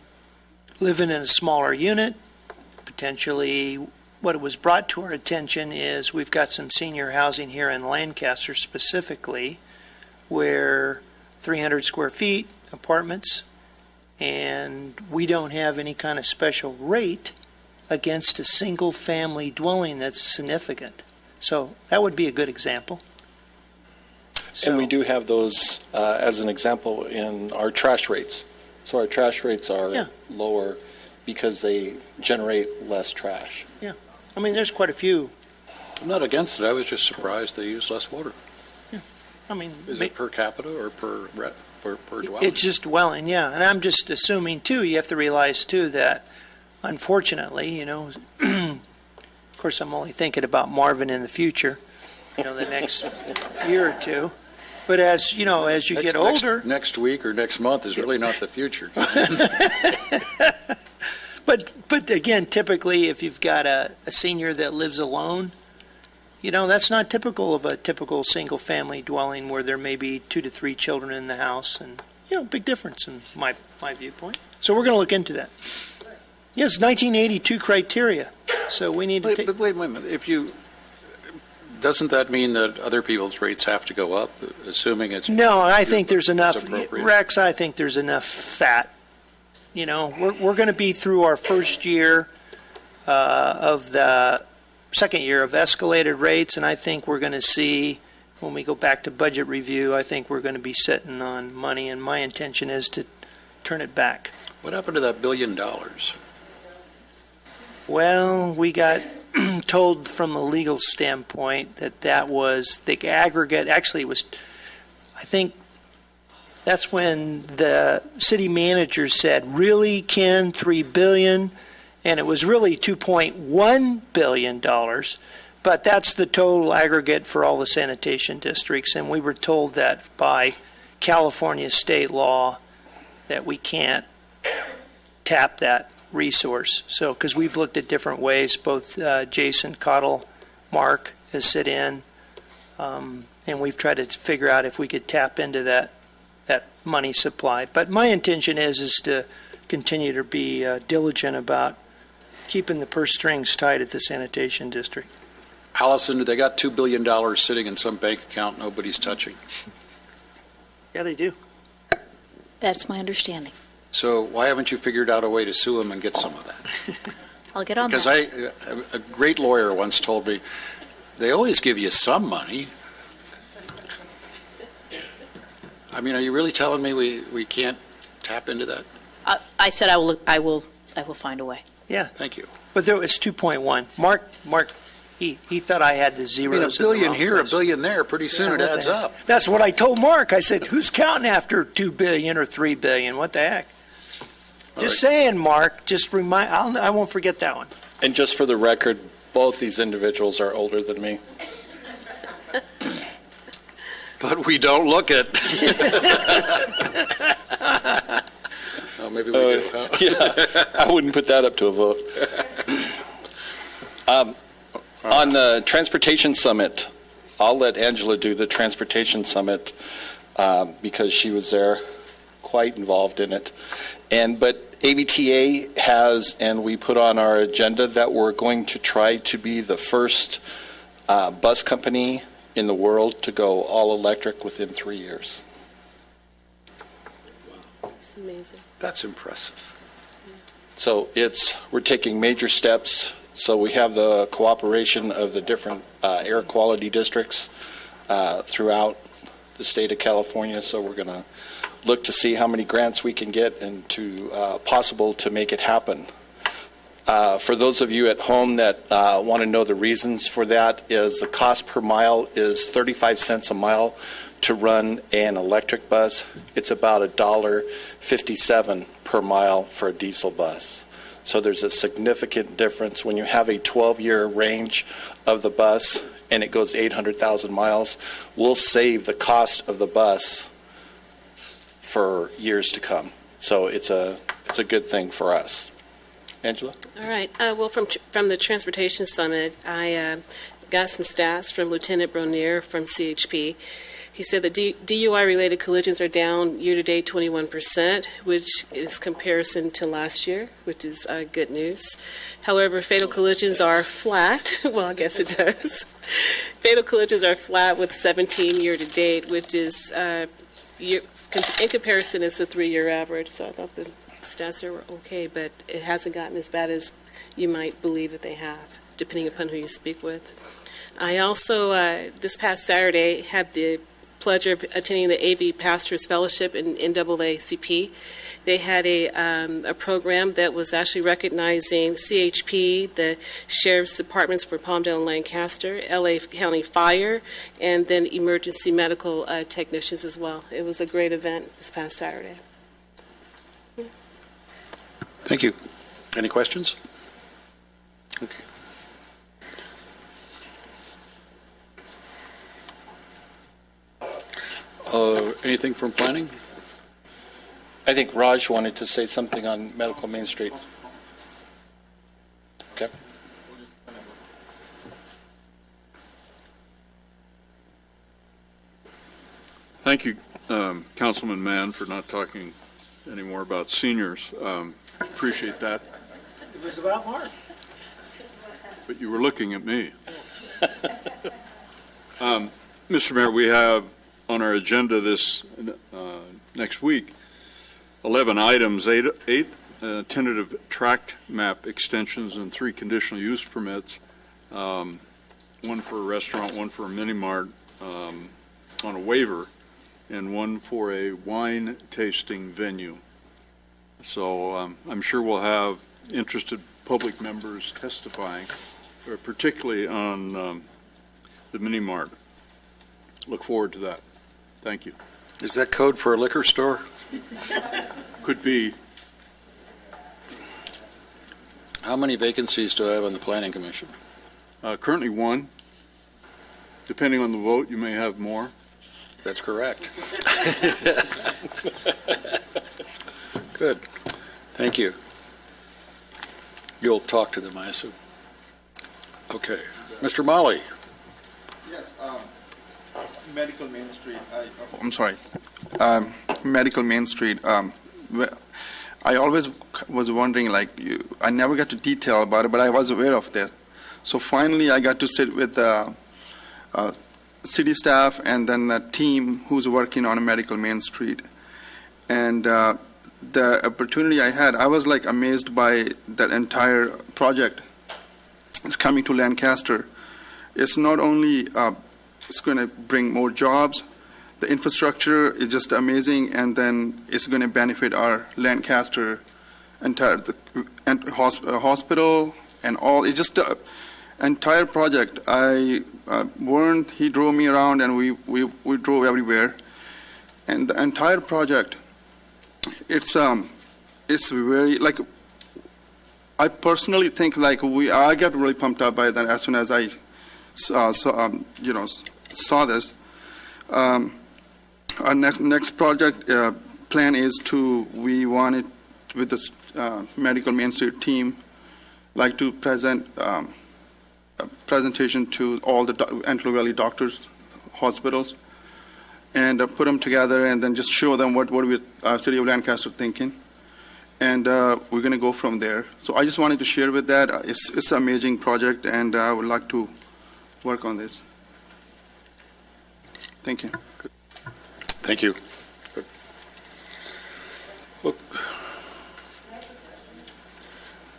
living in a smaller unit. Potentially, what was brought to our attention is we've got some senior housing here in Lancaster specifically where 300 square feet apartments, and we don't have any kind of special rate against a single-family dwelling that's significant. So that would be a good example. And we do have those as an example in our trash rates. So our trash rates are lower because they generate less trash. Yeah. I mean, there's quite a few. I'm not against it. I was just surprised they use less water. Yeah. I mean, Is it per capita or per dwelling? it's just dwelling, yeah. And I'm just assuming, too, you have to realize, too, that unfortunately, you know, of course, I'm only thinking about Marvin in the future, you know, the next year or two. But as, you know, as you get older. Next week or next month is really not the future. But again, typically, if you've got a senior that lives alone, you know, that's not typical of a typical single-family dwelling where there may be 2 to 3 children in the house, and, you know, big difference in my viewpoint. So we're going to look into that. Yes, 1982 criteria, so we need to take... But wait a minute, doesn't that mean that other people's rates have to go up, assuming it's... No, I think there's enough, appropriate? Rex, I think there's enough fat. You know, we're going to be through our first year of the second year of escalated rates, and I think we're going to see, when we go back to budget review, I think we're going to be sitting on money, and my intention is to turn it back. What happened to that $1 billion? Well, we got told from a legal standpoint that was the aggregate. Actually, it was, I think, that's when the city manager said, really, Ken, $3 billion? And it was really $2.1 billion. But that's the total aggregate for all the sanitation districts. And we were told that by California state law that we can't tap that resource. So, because we've looked at different ways, both Jason Cottle, Mark has sit in, and we've tried to figure out if we could tap into that money supply. But my intention is to continue to be diligent about keeping the purse strings tight at the sanitation district. Allison, they got $2 billion sitting in some bank account nobody's touching. Yeah, they do. That's my understanding. So why haven't you figured out a way to sue them and get some of that? I'll get on Because that. a great lawyer once told me, they always give you some money. I mean, are you really telling me we can't tap into that? I said I will find a way. Yeah. Thank you. But there was 2.1. Mark, he thought I had the zeros. I mean, $1 billion here, $1 billion there, pretty soon it adds up. That's what I told Mark. I said, who's counting after $2 billion or $3 billion? What the heck? Just saying, Mark, just remind, I won't forget that one. And just for the record, both these individuals are older than me. But we don't look it. Oh, maybe we do, huh? Yeah, I wouldn't put that up to a vote. On the Transportation Summit, I'll let Angela do the Transportation Summit because she was there, quite involved in it. But ABTA has, and we put on our agenda that we're going to try to be the first bus company in the world to go all electric within 3 years. That's amazing. That's impressive. So we're taking major steps. So we have the cooperation of the different air quality districts throughout the state of California. So we're going to look to see how many grants we can get and possible to make it happen. For those of you at home that want to know the reasons for that, is the cost per mile is 35 cents a mile to run an electric bus. It's about $1.57 per mile for a diesel bus. So there's a significant difference when you have a 12-year range of the bus and it goes 800,000 miles. We'll save the cost of the bus for years to come. So it's a good thing for us. Angela? All right. Well, from the Transportation Summit, I got some stats from Lieutenant Bronier from CHP. He said that DUI-related collisions are down year-to-date 21%, which is comparison to last year, which is good news. However, fatal collisions are flat. Well, I guess it does. Fatal collisions are flat with 17 year-to-date, which is, in comparison, is a 3-year average. So I thought stats are okay, but it hasn't gotten as bad as you might believe that they have, depending upon who you speak with. I also, this past Saturday, had the pleasure of attending the AV Pastors Fellowship in NAACP. They had a program that was actually recognizing CHP, the Sheriff's Departments for Palmdale and Lancaster, LA County Fire, and then emergency medical technicians as well. It was a great event this past Saturday. Thank you. Any questions? Okay. Anything from planning? I think Raj wanted to say something on Medical Main Street. Okay. Thank you, Councilman Mann, for not talking anymore about seniors. Appreciate that. It was about Mark. But you were looking at me. Mr. Mayor, we have on our agenda this next week 11 items, eight tentative tract map extensions and 3 conditional use permits, one for a restaurant, one for a mini mart on a waiver, and one for a wine tasting venue. So I'm sure we'll have interested public members testifying, particularly on the mini mart. Look forward to that. Thank you. Is that code for a liquor store? Could be. How many vacancies do I have on the Planning Commission? Currently 1. Depending on the vote, you may have more. That's correct. Good. Thank you. You'll talk to them, I assume. Okay. Mr. Molly. Yes. Medical Main Street. I'm sorry. Medical Main Street. I always was wondering, I never got to detail about it, but I was aware of that. So finally, I got to sit with city staff and then the team who's working on a Medical Main Street. And the opportunity I had, I was amazed by that entire project. It's coming to Lancaster. It's not only it's going to bring more jobs, the infrastructure is just amazing, and then it's going to benefit our Lancaster entire hospital and all. It's just the entire project. Warren, he drove me around, and we drove everywhere. And the entire project, it's very, I personally think I got really pumped up by that as soon as I saw this. Our next project plan is we wanted with this Medical Main Street team to present a presentation to all the Antelope Valley doctors, hospitals, and put them together and then just show them what we City of Lancaster thinking. And we're going to go from there. So I just wanted to share with that. It's an amazing project, and I would like to work on this. Thank you. Good. Thank you. Good. Look,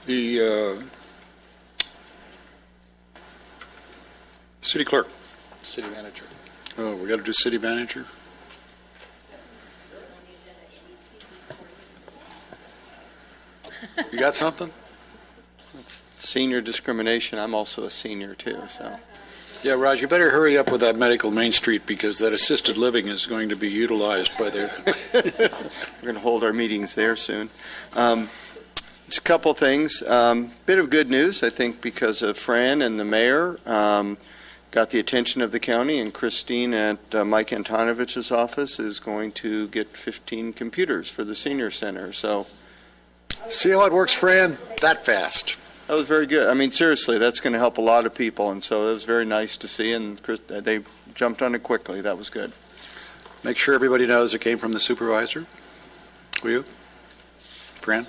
the city clerk. City manager. Oh, we got to do city manager? You got something? It's senior discrimination. I'm also a senior too, so. Yeah, Raj, you better hurry up with that Medical Main Street because that assisted living is going to be utilized by the... We're going to hold our meetings there soon. Just a couple things. Bit of good news, I think, because of Fran and the mayor got the attention of the county, and Christine at Mike Antonovich's office is going to get 15 computers for the senior center. So, see how it works, Fran? That fast. That was very good. I mean, seriously, that's going to help a lot of people, and so it was very nice to see, and they jumped on it quickly. That was good. Make sure everybody knows it came from the supervisor. Will you? Fran?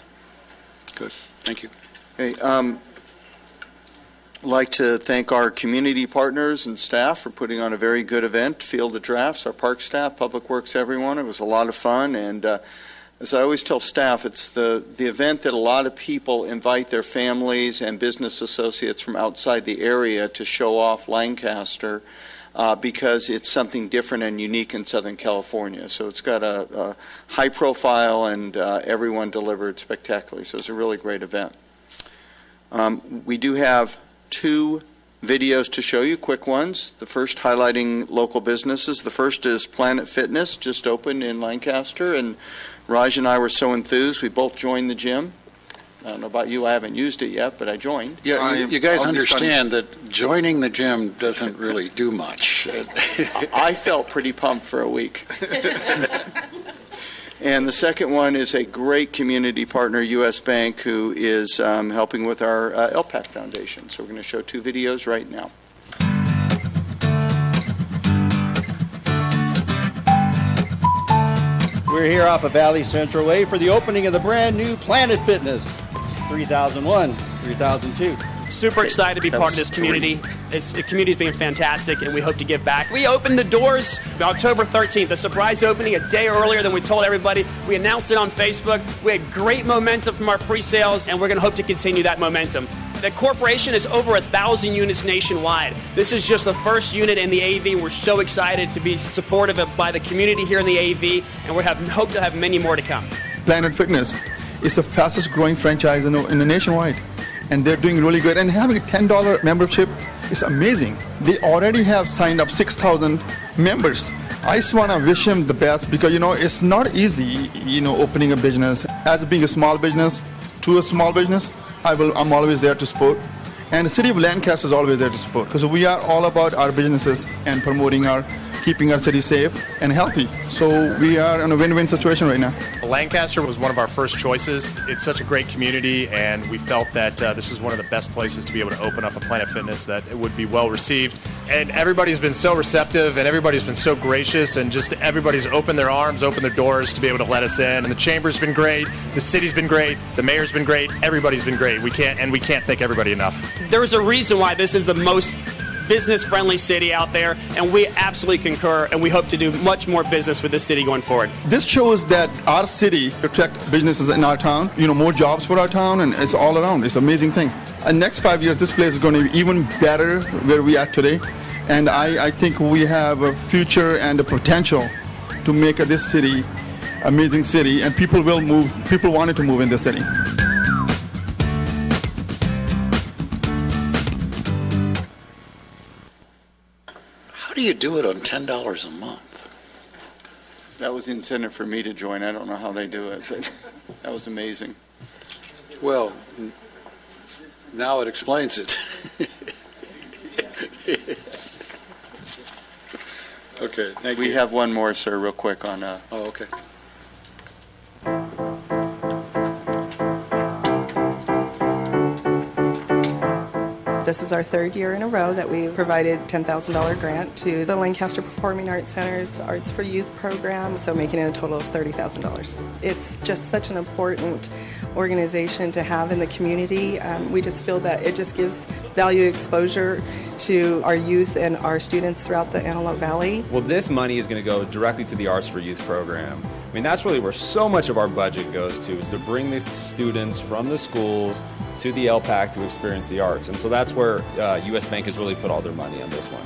Good. Thank you. Hey, I'd like to thank our community partners and staff for putting on a very good event. Field of Drafts, our park staff, Public Works, everyone. It was a lot of fun, and As I always tell staff, it's the event that a lot of people invite their families and business associates from outside the area to show off Lancaster because it's something different and unique in Southern California. So it's got a high profile, and everyone delivered spectacularly. So it's a really great event. We do have 2 videos to show you, quick ones. The first highlighting local businesses. The first is Planet Fitness, just opened in Lancaster, and Raj and I were so enthused, we both joined the gym. I don't know about you, I haven't used it yet, but I joined. Yeah, you guys understand that joining the gym doesn't really do much. I felt pretty pumped for a week. And the second one is a great community partner, U.S. Bank, who is helping with our LPAC Foundation. So we're going to show 2 videos right now. We're here off of Valley Central Way for the opening of the brand new Planet Fitness 3001, 3002. Super excited to be part of this community. The community's been fantastic, and we hope to give back. We opened the doors October 13th, a surprise opening a day earlier than we told everybody. We announced it on Facebook. We had great momentum from our pre-sales, and we're going to hope to continue that momentum. The corporation is over 1,000 units nationwide. This is just the first unit in the AV. We're so excited to be supportive by the community here in the AV, and we hope to have many more to come. Planet Fitness is the fastest growing franchise in the nationwide, and they're doing really good. And having a $10 membership is amazing. They already have signed up 6,000 members. I just want to wish him the best because, it's not easy, opening a business. As being a small business to a small business, I'm always there to support. And the city of Lancaster is always there to support because we are all about our businesses and keeping our city safe and healthy. So we are in a win-win situation right now. Lancaster was one of our first choices. It's such a great community, and we felt that this is one of the best places to be able to open up a Planet Fitness, that it would be well received. And everybody's been so receptive, and everybody's been so gracious, and just everybody's opened their arms, opened their doors to be able to let us in. And the chamber's been great, the city's been great, the mayor's been great, everybody's been great. We can't thank everybody enough. There's a reason why this is the most business-friendly city out there, and we absolutely concur, and we hope to do much more business with this city going forward. This shows that our city attracts businesses in our town, more jobs for our town, and it's all around. It's an amazing thing. In the next 5 years, this place is going to be even better where we are today, and I think we have a future and a potential to make this city amazing city, and people will move. People wanted to move in this city. How do you do it on $10 a month? That was the incentive for me to join. I don't know how they do it, but that was amazing. Well, now it explains it. Okay, thank you. We have one more, sir, real quick on... Oh, okay. This is our 3rd year in a row that we provided $10,000 grant to the Lancaster Performing Arts Center's Arts for Youth program, so making it a total of $30,000. It's just such an important organization to have in the community. We just feel that it just gives value exposure to our youth and our students throughout the Antelope Valley. Well, this money is going to go directly to the Arts for Youth program. I mean, that's really where so much of our budget goes to, is to bring the students from the schools to the LPAC to experience the arts. And so that's where U.S. Bank has really put all their money on this one.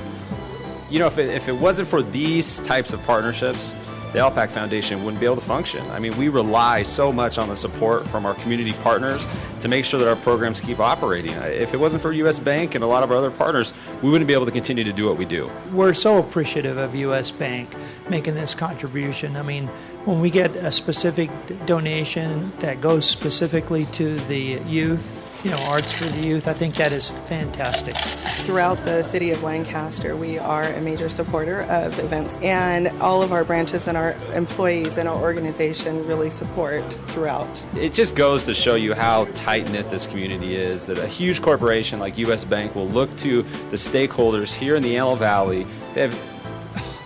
If it wasn't for these types of partnerships, the LPAC Foundation wouldn't be able to function. I mean, we rely so much on the support from our community partners to make sure that our programs keep operating. If it wasn't for U.S. Bank and a lot of our other partners, we wouldn't be able to continue to do what we do. We're so appreciative of U.S. Bank making this contribution. I mean, when we get a specific donation that goes specifically to the youth, Arts for the Youth, I think that is fantastic. Throughout the city of Lancaster, we are a major supporter of events, and all of our branches and our employees and our organization really support throughout. It just goes to show you how tight-knit this community is, that a huge corporation like U.S. Bank will look to the stakeholders here in the Antelope Valley. They have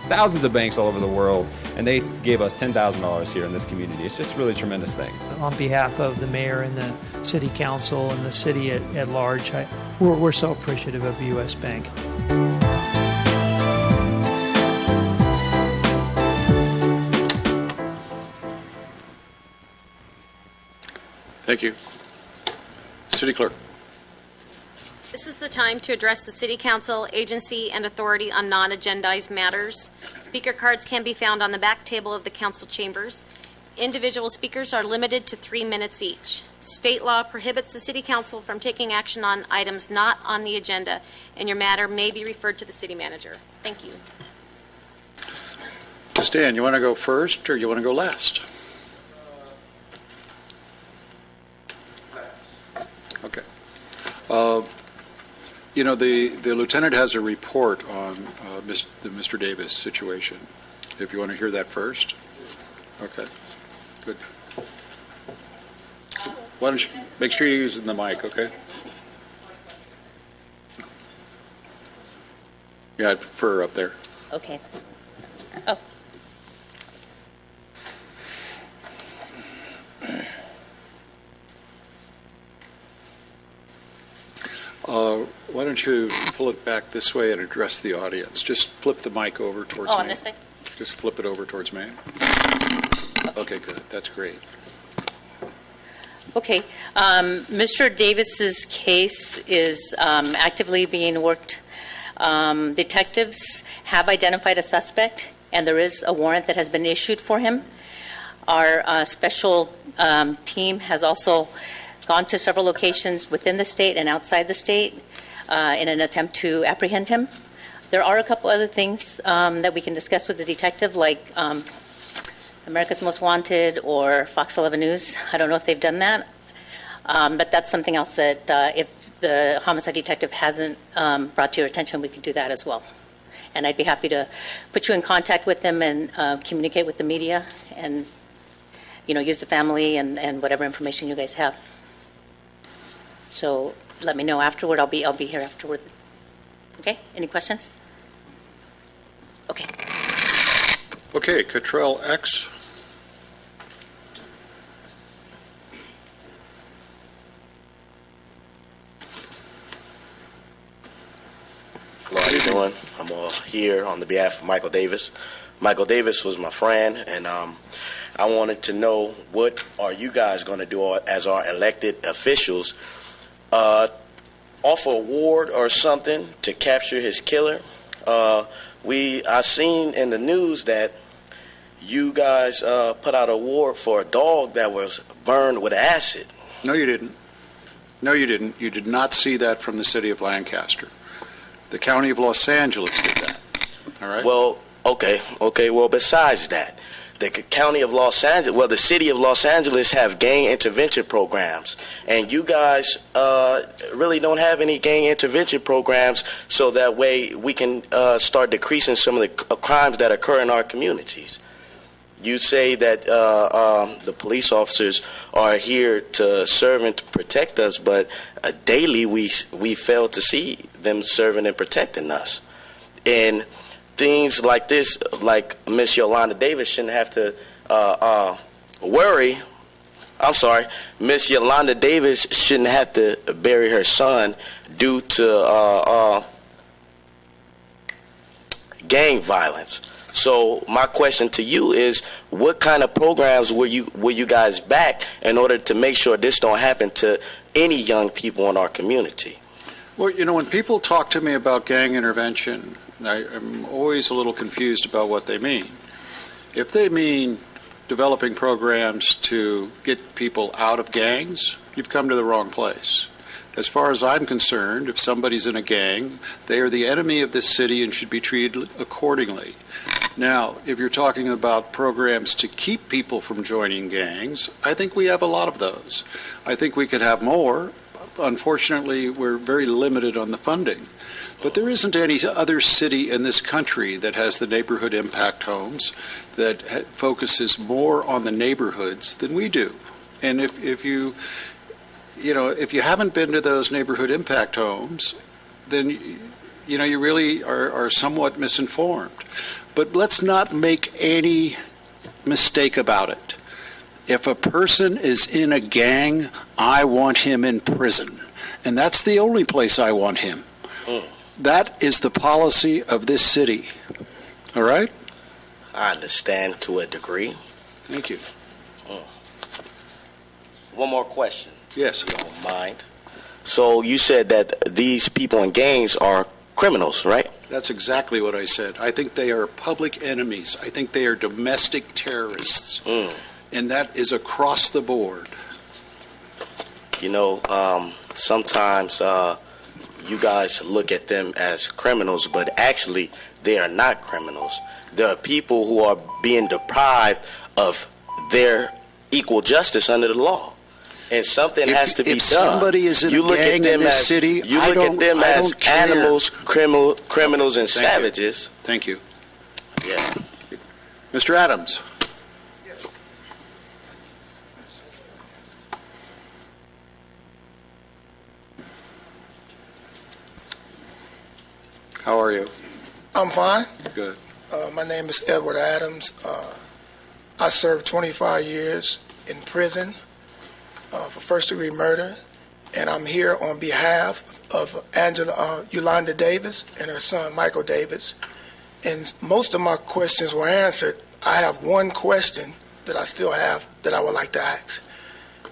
thousands of banks all over the world, and they gave us $10,000 here in this community. It's just a really tremendous thing. On behalf of the mayor and the city council and the city at large, we're so appreciative of U.S. Bank. Thank you. City Clerk. This is the time to address the City Council, agency, and authority on non-agendized matters. Speaker cards can be found on the back table of the council chambers. Individual speakers are limited to 3 minutes each. State law prohibits the City Council from taking action on items not on the agenda, and your matter may be referred to the City Manager. Thank you. Stan, you want to go first or you want to go last? Okay. You know, the lieutenant has a report on the Mr. Davis situation. If you want to hear that first. Okay, good. Why don't you make sure you're using the mic, okay? Yeah, I'd prefer up there. Okay. Oh. Why don't you pull it back this way and address the audience? Just flip the mic over towards me. Oh, on this side? Just flip it over towards me. Okay, good. That's great. Okay. Mr. Davis's case is actively being worked. Detectives have identified a suspect, and there is a warrant that has been issued for him. Our special team has also gone to several locations within the state and outside the state in an attempt to apprehend him. There are a couple other things that we can discuss with the detective, like America's Most Wanted or Fox 11 News. I don't know if they've done that, but that's something else that if the homicide detective hasn't brought to your attention, we could do that as well. And I'd be happy to put you in contact with them and communicate with the media and, you know, use the family and whatever information you guys have. So let me know afterward. I'll be here afterward. Okay? Any questions? Okay. Okay, Cottrell X. Hello, how you doing? I'm here on the behalf of Michael Davis. Michael Davis was my friend, and I wanted to know, what are you guys going to do as our elected officials? Offer a award or something to capture his killer. I seen in the news that you guys put out an award for a dog that was burned with acid. No, you didn't. No, you didn't. You did not see that from the city of Lancaster. The county of Los Angeles did that. All right? Well, okay. Well, besides that, the county of Los Angeles, well, the city of Los Angeles have gang intervention programs, and you guys really don't have any gang intervention programs, so that way we can start decreasing some of the crimes that occur in our communities. You say that the police officers are here to serve and to protect us, but daily we fail to see them serving and protecting us. And things like this, like Miss Yolanda Davis shouldn't have to worry. I'm sorry, Miss Yolanda Davis shouldn't have to bury her son due to gang violence. So my question to you is, what kind of programs will you guys back in order to make sure this don't happen to any young people in our community? Well, you know, when people talk to me about gang intervention, I'm always a little confused about what they mean. If they mean developing programs to get people out of gangs, you've come to the wrong place. As far as I'm concerned, if somebody's in a gang, they are the enemy of this city and should be treated accordingly. Now, if you're talking about programs to keep people from joining gangs, I think we have a lot of those. I think we could have more. Unfortunately, we're very limited on the funding. But there isn't any other city in this country that has the neighborhood impact homes that focuses more on the neighborhoods than we do. And if you haven't been to those neighborhood impact homes, then you really are somewhat misinformed. But let's not make any mistake about it. If a person is in a gang, I want him in prison. And that's the only place I want him. That is the policy of this city. All right? I understand to a degree. Thank you. one more question. Yes. If you don't mind. So you said that these people in gangs are criminals, right? That's exactly what I said. I think they are public enemies. I think they are domestic terrorists. And that is across the board. You know, sometimes you guys look at them as criminals, but actually they are not criminals. There are people who are being deprived of their equal justice under the law. And something has to be done. If somebody is in a gang in this city, you look at them as animals, criminals, and savages. Thank you. Yeah. Mr. Adams. How are you? I'm fine. Good. My name is Edward Adams. I served 25 years in prison for first-degree murder, and I'm here on behalf of Yolanda Davis and her son, Michael Davis. And most of my questions were answered. I have one question that I still have that I would like to ask.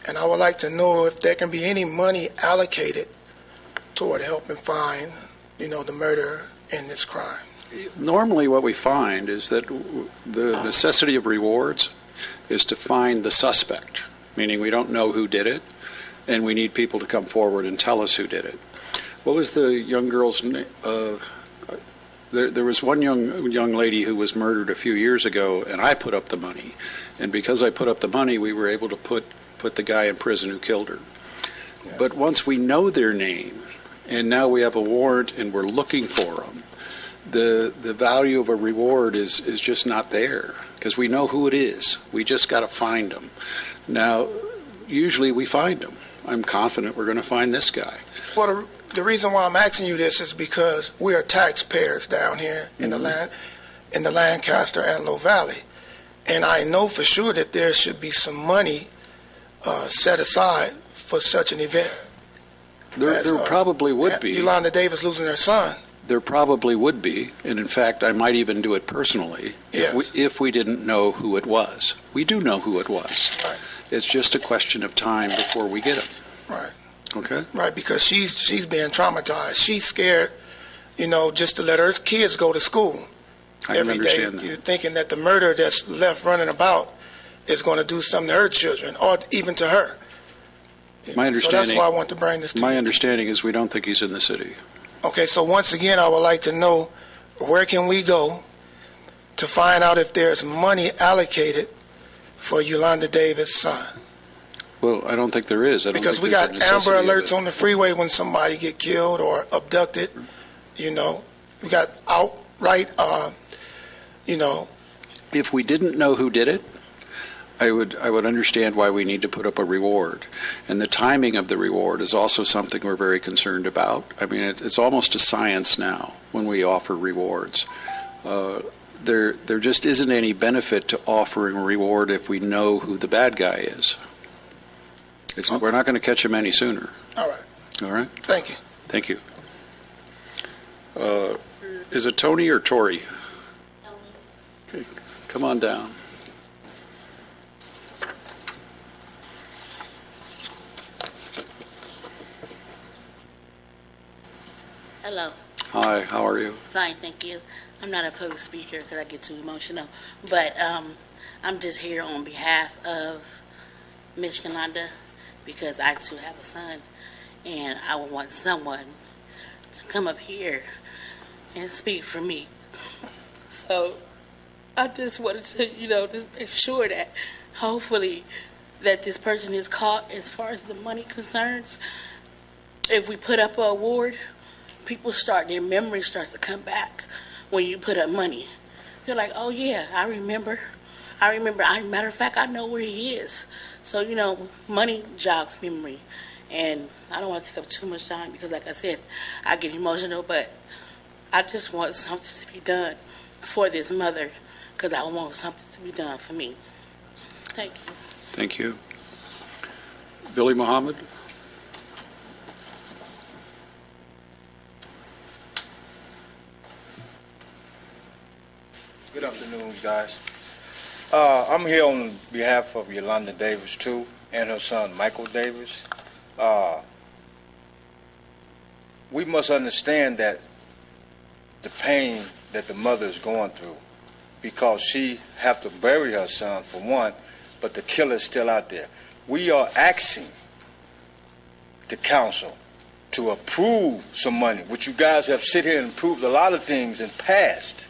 And I would like to know if there can be any money allocated toward helping find, the murderer in this crime. Normally what we find is that the necessity of rewards is to find the suspect, meaning we don't know who did it, and we need people to come forward and tell us who did it. What was the young girl's name? There was one young lady who was murdered a few years ago, and I put up the money. And because I put up the money, we were able to put the guy in prison who killed her. Yes. But once we know their name, and now we have a warrant and we're looking for them, the value of a reward is just not there, because we know who it is. We just got to find them. Now, usually we find them. I'm confident we're going to find this guy. Well, the reason why I'm asking you this is because we are taxpayers down here in the Lancaster and Antelope Valley, and I know for sure that there should be some money set aside for such an event. There probably would be. Yolanda Davis losing her son. There probably would be, and in fact, I might even do it personally if we didn't know who it was. We do know who it was. Right. It's just a question of time before we get him. Right. Okay? Right, because she's being traumatized. She's scared, just to let her kids go to school I can every day. understand that. You're thinking that the murderer that's left running about is going to do something to her children, or even to her. My understanding. So that's why I want to bring this to My you. understanding is we don't think he's in the city. Okay, so once again, I would like to know, where can we go to find out if there's money allocated for Yolanda Davis' son? Well, I don't think there is. I don't Because think we there's got a necessity Amber of Alerts it. on the freeway when somebody get killed or abducted. We got outright, If we didn't know who did it, I would understand why we need to put up a reward. And the timing of the reward is also something we're very concerned about. I mean, it's almost a science now when we offer rewards. There just isn't any benefit to offering a reward if we know who the bad guy is. We're not going to catch him any sooner. All right. All right? Thank you. Thank you. Is it Tony or Tori? Okay, come on down. Hello. Hi, how are you? Fine, thank you. I'm not a public speaker because I get too emotional, but I'm just here on behalf of Miss Yolanda because I too have a son, and I would want someone to come up here and speak for me. So I just wanted to, just make sure that hopefully that this person is caught as far as the money concerns. If we put up an award, their memory starts to come back when you put up money. They're like, oh yeah, I remember. Matter of fact, I know where he is. So, money jogs memory. And I don't want to take up too much time because, like I said, I get emotional, but I just want something to be done for this mother because I want something to be done for me. Thank you. Thank you. Billy Muhammad? Good afternoon, guys. I'm here on behalf of Yolanda Davis, too. and her son, Michael Davis. We must understand that the pain that the mother is going through, because she have to bury her son, for one, but the killer is still out there. We are asking the council to approve some money, which you guys have sit here and approved a lot of things in past.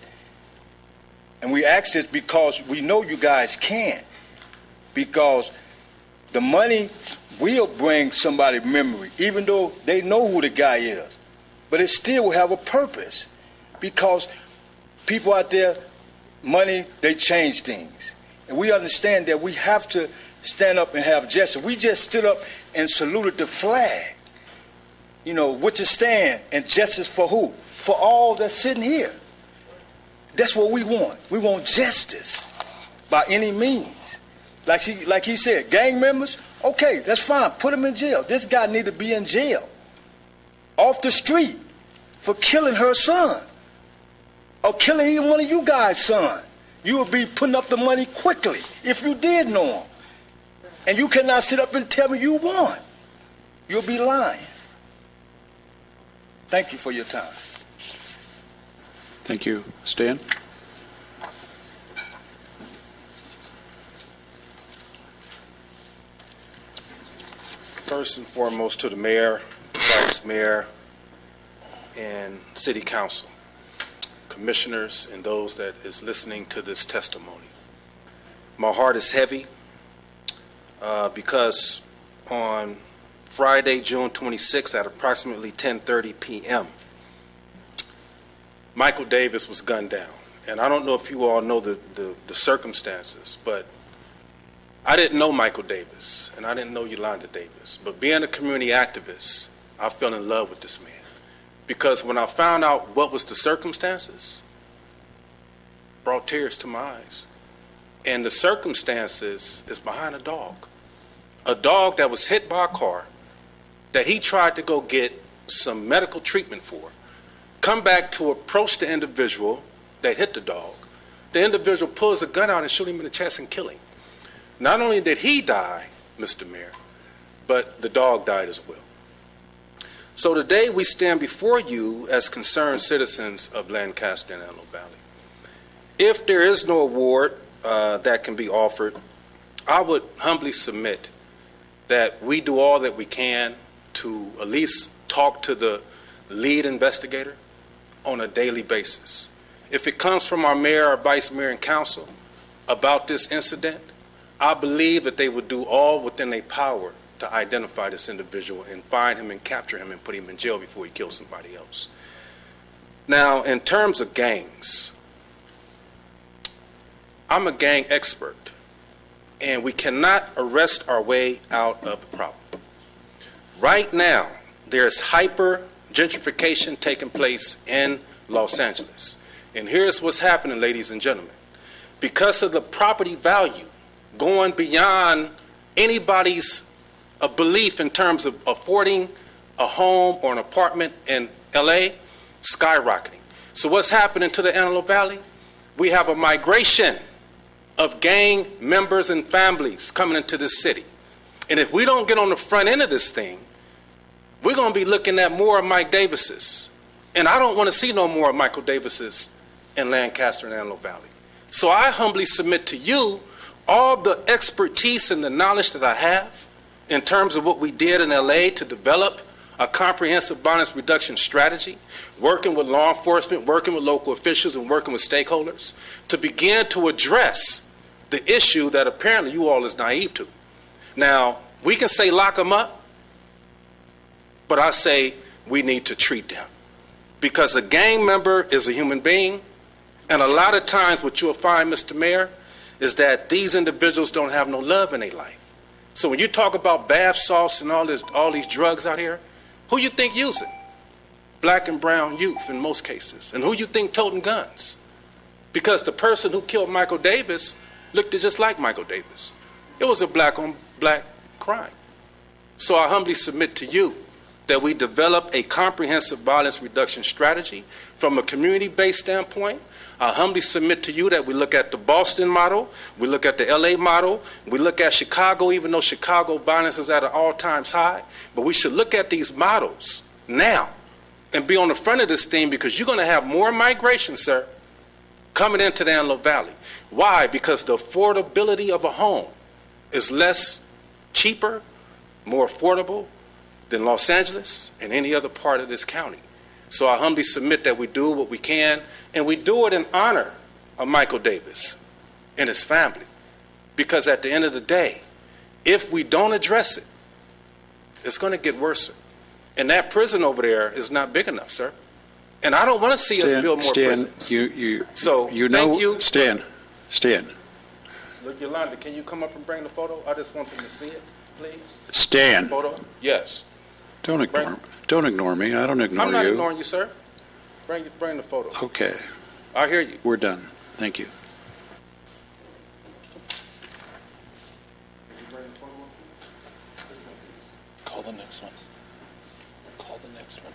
And we ask this because we know you guys can. Because the money will bring somebody memory, even though they know who the guy is. But it still will have a purpose. Because people out there, money, they change things. And we understand that we have to stand up and have justice. We just stood up and saluted the flag. You know, which is stand and justice for who? For all that's sitting here. That's what we want. We want justice by any means. Like he said, gang members, okay, that's fine. Put them in jail. This guy need to be in jail, off the street, for killing her son, or killing even one of you guys' son. You would be putting up the money quickly if you did know him. And you cannot sit up and tell me you won. You'll be lying. Thank you for your time. Thank you. Stan? First and foremost, to the mayor, vice mayor, and city council, commissioners, and those that is listening to this testimony. My heart is heavy because on Friday, June 26th at approximately 10:30 p.m., Michael Davis was gunned down. And I don't know if you all know the circumstances, but I didn't know Michael Davis, and I didn't know Yolanda Davis. But being a community activist, I fell in love with this man. Because when I found out what was the circumstances, it brought tears to my eyes. And the circumstances is behind a dog that was hit by a car that he tried to go get some medical treatment for, come back to approach the individual that hit the dog. The individual pulls a gun out and shoot him in the chest and kill him. Not only did he die, Mr. Mayor, but the dog died as well. So today we stand before you as concerned citizens of Lancaster and Antelope Valley. If there is no award that can be offered, I would humbly submit that we do all that we can to at least talk to the lead investigator on a daily basis. If it comes from our mayor, our vice mayor, and council about this incident, I believe that they would do all within their power to identify this individual and find him and capture him and put him in jail before he kills somebody else. Now, in terms of gangs, I'm a gang expert, and we cannot arrest our way out of the problem. Right now, there's hyper gentrification taking place in Los Angeles. And here's what's happening, ladies and gentlemen. Because of the property value going beyond anybody's belief in terms of affording a home or an apartment in LA, skyrocketing. So what's happening to the Antelope Valley? We have a migration of gang members and families coming into this city. And if we don't get on the front end of this thing, we're going to be looking at more of Mike Davis's. And I don't want to see no more of Michael Davis's in Lancaster and Antelope Valley. So I humbly submit to you all the expertise and the knowledge that I have in terms of what we did in LA to develop a comprehensive violence reduction strategy, working with law enforcement, working with local officials, and working with stakeholders to begin to address the issue that apparently you all is naive to. Now, we can say lock them up, but I say we need to treat them. Because a gang member is a human being, and a lot of times what you'll find, Mr. Mayor, is that these individuals don't have no love in their life. So when you talk about bath salts and all these drugs out here, who you think use it? Black and brown youth in most cases. And who you think toting guns? Because the person who killed Michael Davis looked just like Michael Davis. It was a black on black crime. So I humbly submit to you that we develop a comprehensive violence reduction strategy from a community-based standpoint. I humbly submit to you that we look at the Boston model, we look at the LA model, we look at Chicago, even though Chicago violence is at an all-time high. But we should look at these models now and be on the front of this thing, because you're going to have more migration, sir, coming into the Antelope Valley. Why? Because the affordability of a home is cheaper, more affordable than Los Angeles and any other part of this county. So I humbly submit that we do what we can, and we do it in honor of Michael Davis and his family. Because at the end of the day, if we don't address it, it's going to get worse. And that prison over there is not big enough, sir. And I don't want to see us build more prisons. Thank you. Stan. Look, Yolanda, can you come up and bring the photo? I just want them to see it, please. Stan. Photo? Yes. Don't ignore me. I don't ignore you. I'm not ignoring you, sir. Bring the photo. Okay. I hear you. We're done. Thank you. Call the next one. Call the next one.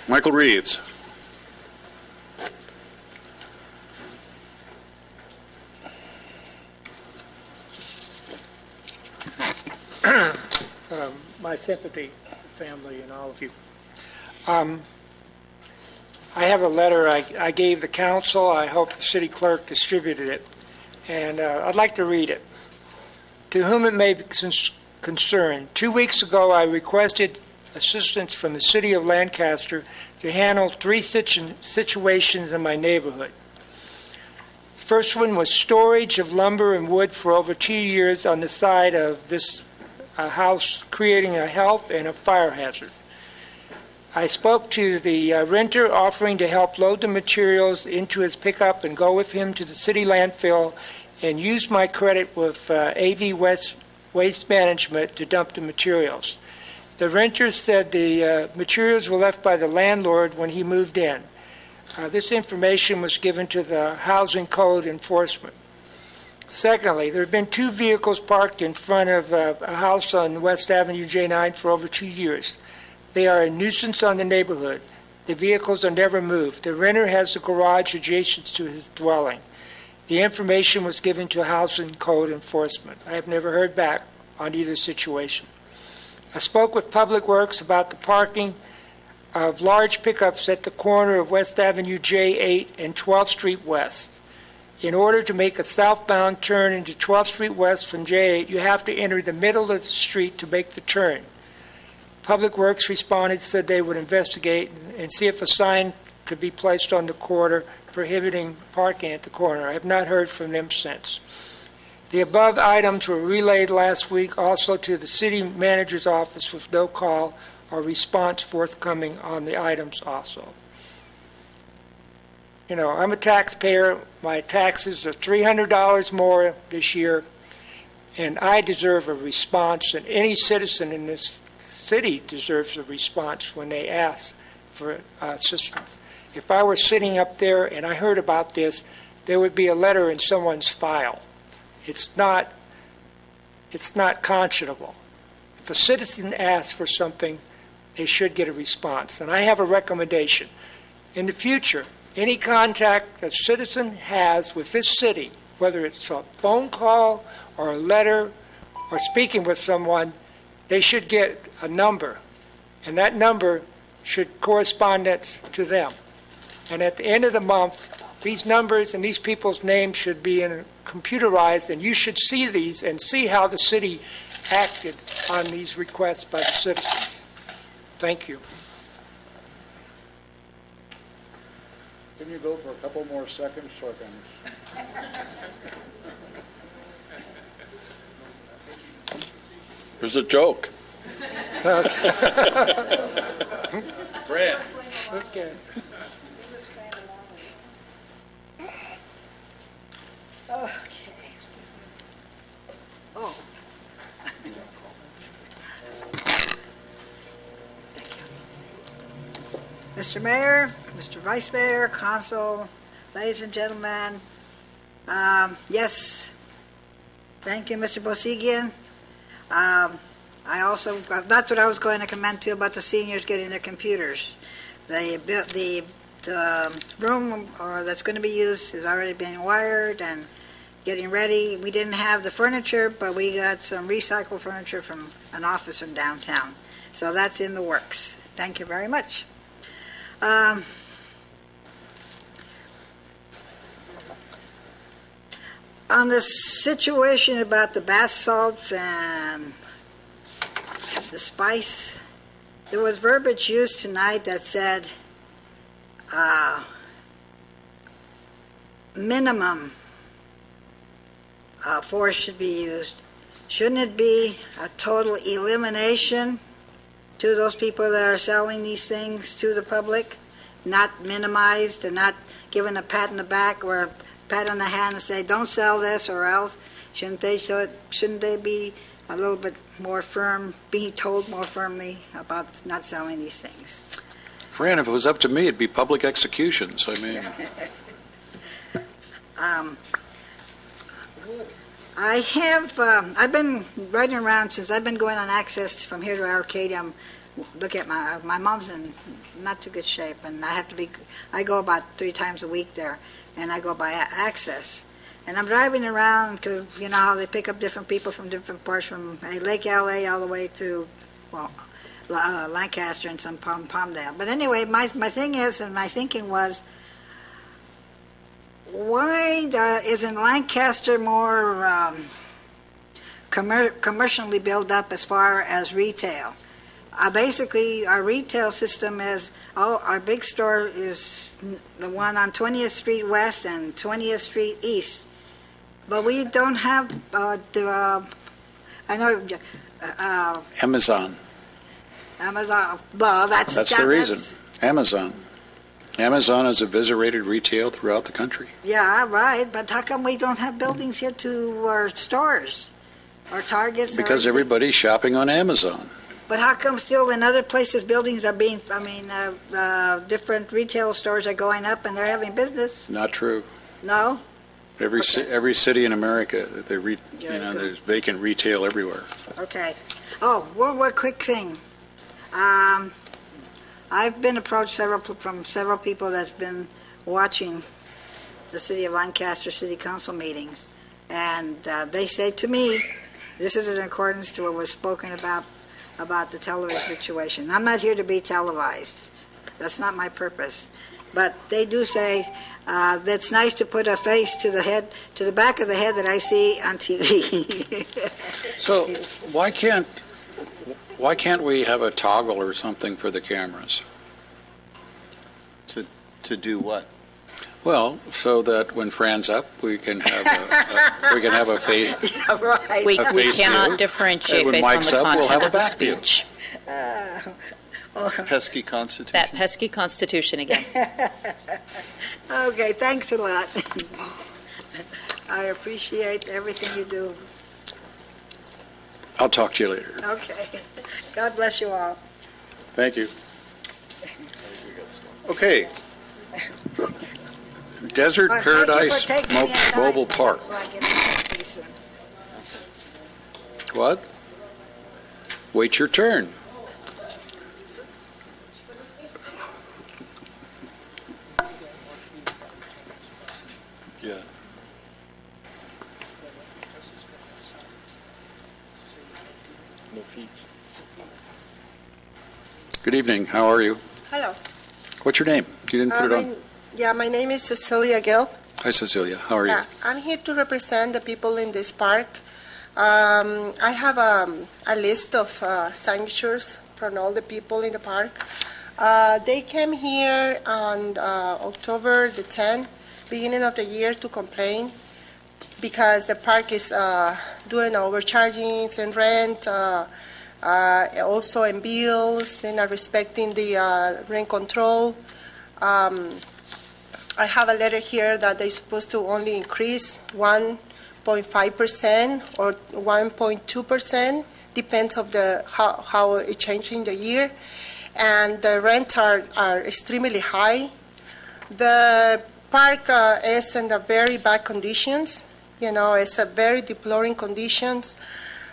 Michael Reeves. My sympathy, family, and all of you. I have a letter I gave the council. I hope the city clerk distributed it, and I'd like to read it. To whom it may concern, 2 weeks ago I requested assistance from the city of Lancaster to handle 3 situations in my neighborhood. The first one was storage of lumber and wood for over 2 years on the side of this house, creating a health and a fire hazard. I spoke to the renter, offering to help load the materials into his pickup and go with him to the city landfill, and use my credit with AV Waste Management to dump the materials. The renter said the materials were left by the landlord when he moved in. This information was given to the Housing Code Enforcement. Secondly, there have been 2 vehicles parked in front of a house on West Avenue J9 for over 2 years. They are a nuisance on the neighborhood. The vehicles are never moved. The renter has a garage adjacent to his dwelling. The information was given to Housing Code Enforcement. I have never heard back on either situation. I spoke with Public Works about the parking of large pickups at the corner of West Avenue J8 and 12th Street West. In order to make a southbound turn into 12th Street West from J8, you have to enter the middle of the street to make the turn. Public Works responded, said they would investigate and see if a sign could be placed on the corner prohibiting parking at the corner. I have not heard from them since. The above items were relayed last week also to the city manager's office with no call or response forthcoming on the items also. You know, I'm a taxpayer. My taxes are $300 more this year, and I deserve a response, and any citizen in this city deserves a response when they ask for assistance. If I were sitting up there and I heard about this, there would be a letter in someone's file. It's not conscionable. If a citizen asks for something, they should get a response. And I have a recommendation. In the future, any contact a citizen has with this city, whether it's a phone call or a letter or speaking with someone, they should get a number. And that number should correspond to them. And at the end of the month, these numbers and these people's names should be computerized, and you should see these and see how the city acted on these requests by the citizens. Thank you. Can you go for a couple more seconds so I can... There's a joke. Brad. Okay. Okay. Oh. Mr. Mayor, Mr. Vice Mayor, Council, ladies and gentlemen, yes, thank you, Mr. Bosigian. I also, that's what I was going to comment to about the seniors getting their computers. The room that's going to be used is already being wired and getting ready. We didn't have the furniture, but we got some recycled furniture from an office from downtown. So that's in the works. Thank you very much. On the situation about the bath salts and the spice, there was verbiage used tonight that said minimum force should be used. Shouldn't it be a total elimination to those people that are selling these things to the public, not minimized and not given a pat in the back or a pat on the hand and say, don't sell this or else? Shouldn't they be a little bit more firm, be told more firmly about not selling these things? Fran, if it was up to me, it'd be public executions. I mean, I've been riding around since I've been going on Access from here to Arcadia. Look at my mom's in not too good shape, and I go about 3 times a week there, and I go by Access. And I'm driving around because you know how they pick up different people from different parts, from Lake LA all the way to, well, Lancaster and some Palmdale. But anyway, my thing is, and my thinking was, why isn't Lancaster more commercially built up as far as retail? Basically, our retail system is, our big store is the one on 20th Street West and 20th Street East. But we don't have I know, Amazon. Amazon, well, that's the reason. Amazon. Amazon is a visited retail throughout the country. Yeah, right, but how come we don't have buildings here to our stores, or Targets? Because everybody's shopping on Amazon. But how come still in other places buildings are being, different retail stores are going up and they're having business? Not true. No? Every city in America, there's vacant retail everywhere. Okay. Oh, one quick thing. I've been approached from several people that's been watching the City of Lancaster City Council meetings, and they say to me, this is in accordance to what was spoken about the television situation. I'm not here to be televised. That's not my purpose. But they do say that's nice to put a face to the back of the head that I see on TV. So why can't we have a toggle or something for the cameras? To do what? Well, so that when Fran's up, we can have a face. Yeah, right. We face cannot view. differentiate And when based on Mike's the up, we'll content have a of the back view. speech. Pesky Constitution. That pesky Constitution again. Okay, thanks a lot. I appreciate everything you do. I'll talk to you later. Okay. God bless you all. Thank you. Okay. Desert Thank you for Paradise taking me in Mobile time Park. before I get to the piece. What? Wait your turn. Yeah. No feet. Good evening. How are you? Hello. What's your name? You didn't put it on. Yeah, my name is Cecilia Gill. Hi, Cecilia. How are you? I'm here to represent the people in this park. I have a list of signatures from all the people in the park. They came here on October the 10th, beginning of the year, to complain because the park is doing overchargings and rent, also in bills. They're not respecting the rent control. I have a letter here that they're supposed to only increase 1.5% or 1.2%, depends of how it's changing the year. and the rents are extremely high. The park is in a very bad conditions. It's a very deploring conditions.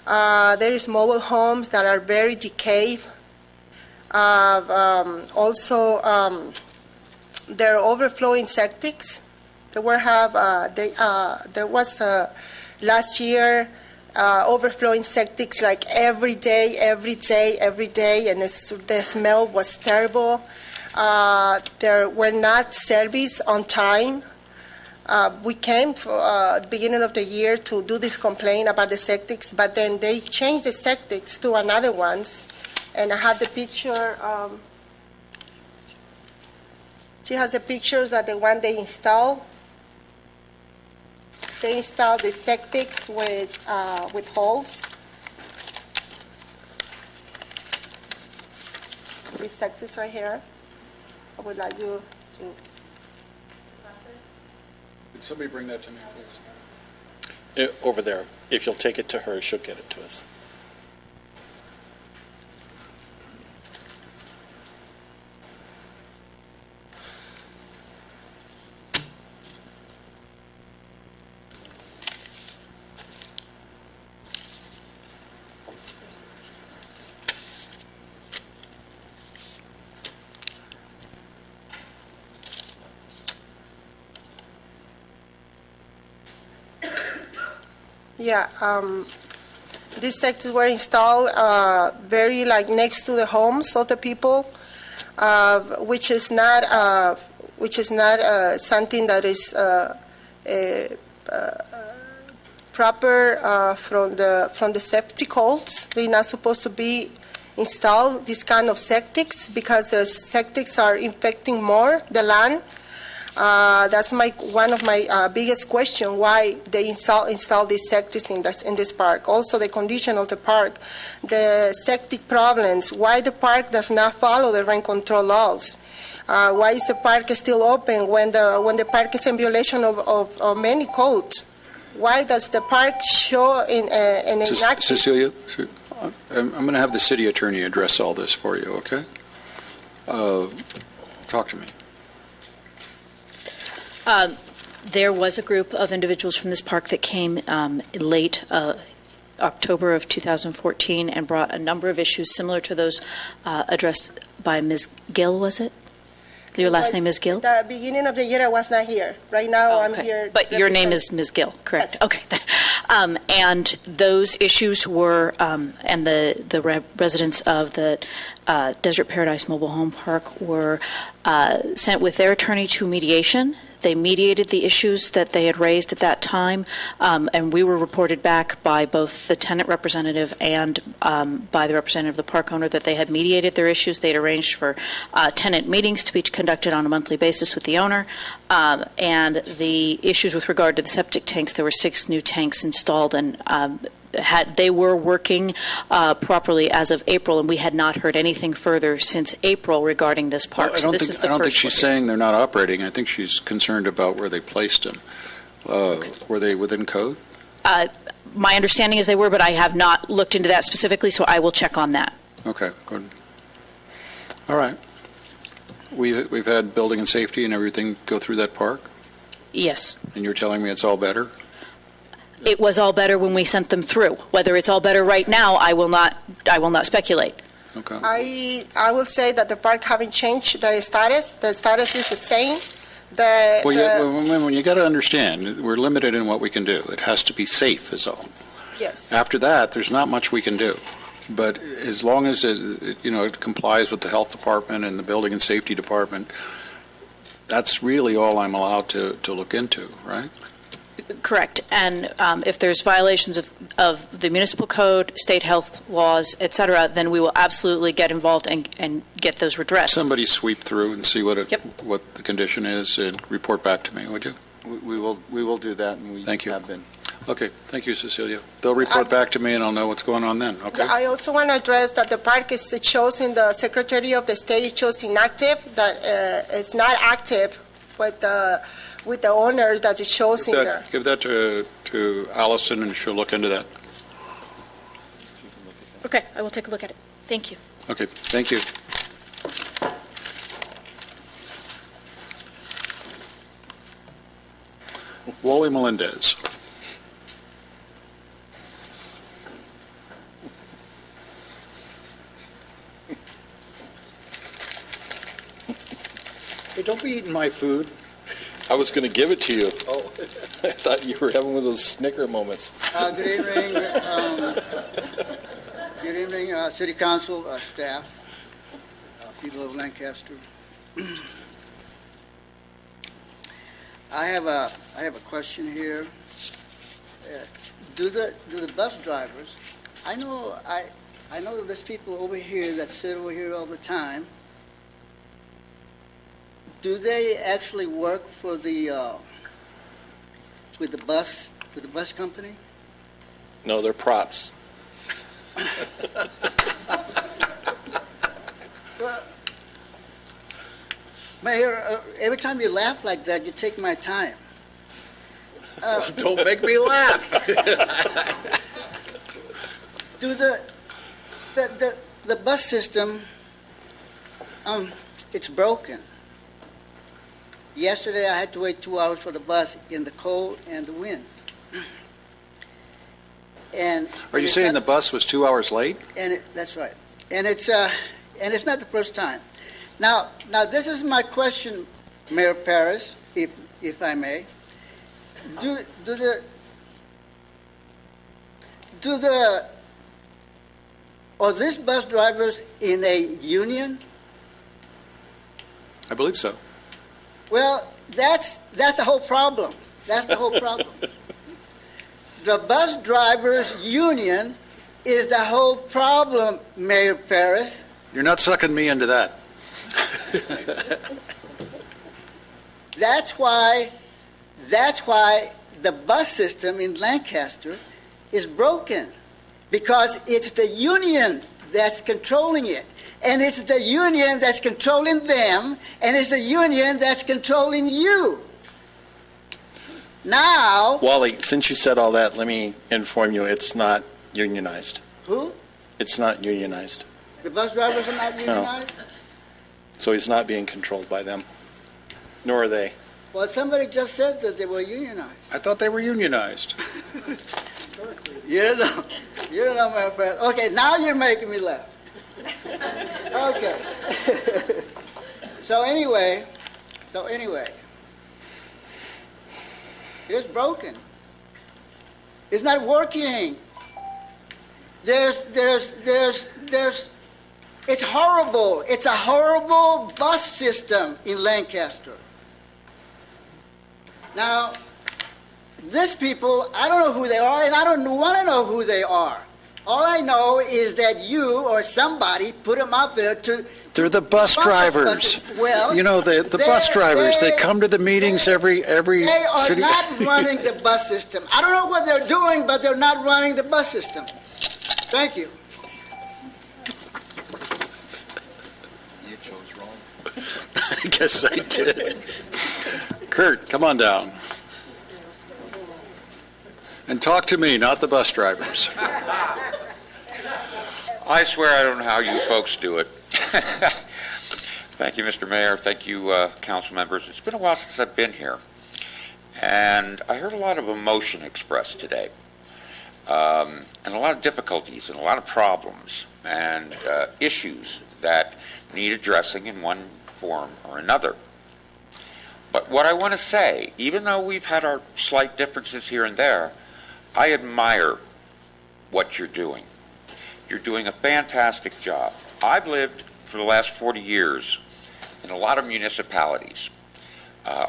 There is mobile homes that are very decayed. Also, there are overflowing septics. There was last year overflowing septics like every day, and the smell was terrible. There were not service on time. We came for the beginning of the year to do this complaint about the septics, but then they changed the septics to another ones, and I have the picture. She has the pictures of the one they installed. They installed the septics with holes. These septics right here. I would like you to. Can somebody bring that to me, please? Over there. If you'll take it to her, she'll get it to us. Yeah, these sectors were installed very next to the homes of the people, which is not something that is proper from the septic holes. They're not supposed to be installed these kind of septics because the septics are infecting more the land. That's one of my biggest question, why they install these septics in this park. Also, the condition of the park, the septic problems, why the park does not follow the rent control laws. Why is the park still open when the park is in violation of many codes? Why does the park show in inactive? Cecilia, I'm going to have the city attorney address all this for you, okay? Talk to me. There was a group of individuals from this park that came late October of 2014 and brought a number of issues similar to those addressed by Ms. Gill, was it? Your last name is Gill? At the beginning of the year, I was not here. Right now, I'm here. But your name is Ms. Gill, correct? Yes. Okay. And those issues were, and the residents of the Desert Paradise Mobile Home Park were sent with their attorney to mediation. They mediated the issues that they had raised at that time, and we were reported back by both the tenant representative and by the representative of the park owner that they had mediated their issues. They had arranged for tenant meetings to be conducted on a monthly basis with the owner, and the issues with regard to the septic tanks, there were 6 new tanks installed, and they were working properly as of April, and we had not heard anything further since April regarding this park. Well, I don't think she's saying they're not operating. I think she's concerned about where they placed them. Were they within code? My understanding is they were, but I have not looked into that specifically, so I will check on that. Okay, good. All right. We've had building and safety and everything go through that park? Yes. And you're telling me it's all better? It was all better when we sent them through. Whether it's all better right now, I will not speculate. Okay. I will say that the park haven't changed the status. The status is the same. Well, you got to understand, we're limited in what we can do. It has to be safe, is all. Yes. After that, there's not much we can do. But as long as it complies with the health department and the building and safety department, that's really all I'm allowed to look into, right? Correct. And if there's violations of the municipal code, state health laws, et cetera, then we will absolutely get involved and get those redressed. Somebody sweep through and see what the condition is and report back to me, would you? We will do that, and we have been. Okay. Thank you, Cecilia. They'll report back to me, and I'll know what's going on then. Okay. I also want to address that the park shows in the Secretary of the State, it shows inactive, that it's not active with the owners that it shows in there. Give that to Allison, and she'll look into that. Okay, I will take a look at it. Thank you. Okay, thank you. Wally Melendez. Hey, don't be eating my food. I was going to give it to you. Oh. I thought you were having one of those snicker moments. Good evening. Good evening, City Council, staff, people of Lancaster. I have a question here. Do the bus drivers? I know that there's people over here that sit over here all the time. Do they actually work for the with the bus company? No, they're props. Well, Mayor, every time you laugh like that, you take my time. Don't make me laugh. Do the bus system? It's broken. Yesterday, I had to wait 2 hours for the bus in the cold and the wind. And Are you saying the bus was 2 hours late? That's right. And it's not the first time. Now this is my question, Mayor Paris, if I may. Are these bus drivers in a union? I believe so. Well, that's the whole problem. That's the whole problem. The bus drivers union is the whole problem, Mayor Paris. You're not sucking me into that. That's why the bus system in Lancaster is broken, because it's the union that's controlling it. And it's the union that's controlling them, and it's the union that's controlling you. Now... Wally, since you said all that, let me inform you, it's not unionized. Who? It's not unionized. The bus drivers are not unionized? No. So he's not being controlled by them, nor are they. Well, somebody just said that they were unionized. I thought they were unionized. You don't know, my friend. Okay, now you're making me laugh. Okay. So anyway, it's broken. It's not working. It's horrible. It's a horrible bus system in Lancaster. Now, these people, I don't know who they are, and I don't want to know who they are. All I know is that you or somebody put them out there to... They're the bus drivers. Well, you know, the bus drivers, they come to the meetings every They are city. not running the bus system. I don't know what they're doing, but they're not running the bus system. Thank you. You chose wrong. I guess I did. Kurt, come on down. And talk to me, not the bus drivers. I swear I don't know how you folks do it. Thank you, Mr. Mayor. Thank you, council members. It's been a while since I've been here, and I heard a lot of emotion expressed today, and a lot of difficulties and a lot of problems and issues that need addressing in one form or another. But what I want to say, even though we've had our slight differences here and there, I admire what you're doing. You're doing a fantastic job. I've lived for the last 40 years in a lot of municipalities,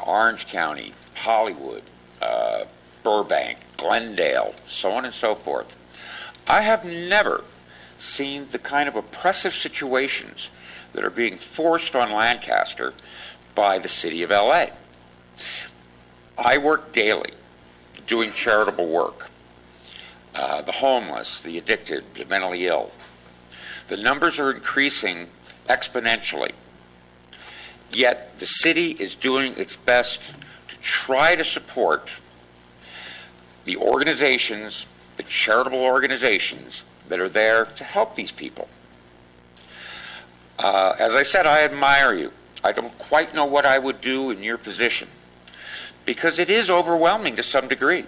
Orange County, Hollywood, Burbank, Glendale, so on and so forth. I have never seen the kind of oppressive situations that are being forced on Lancaster by the city of LA. I work daily doing charitable work. The homeless, the addicted, the mentally ill. The numbers are increasing exponentially. Yet the city is doing its best to try to support the organizations, the charitable organizations that are there to help these people. As I said, I admire you. I don't quite know what I would do in your position because it is overwhelming to some degree.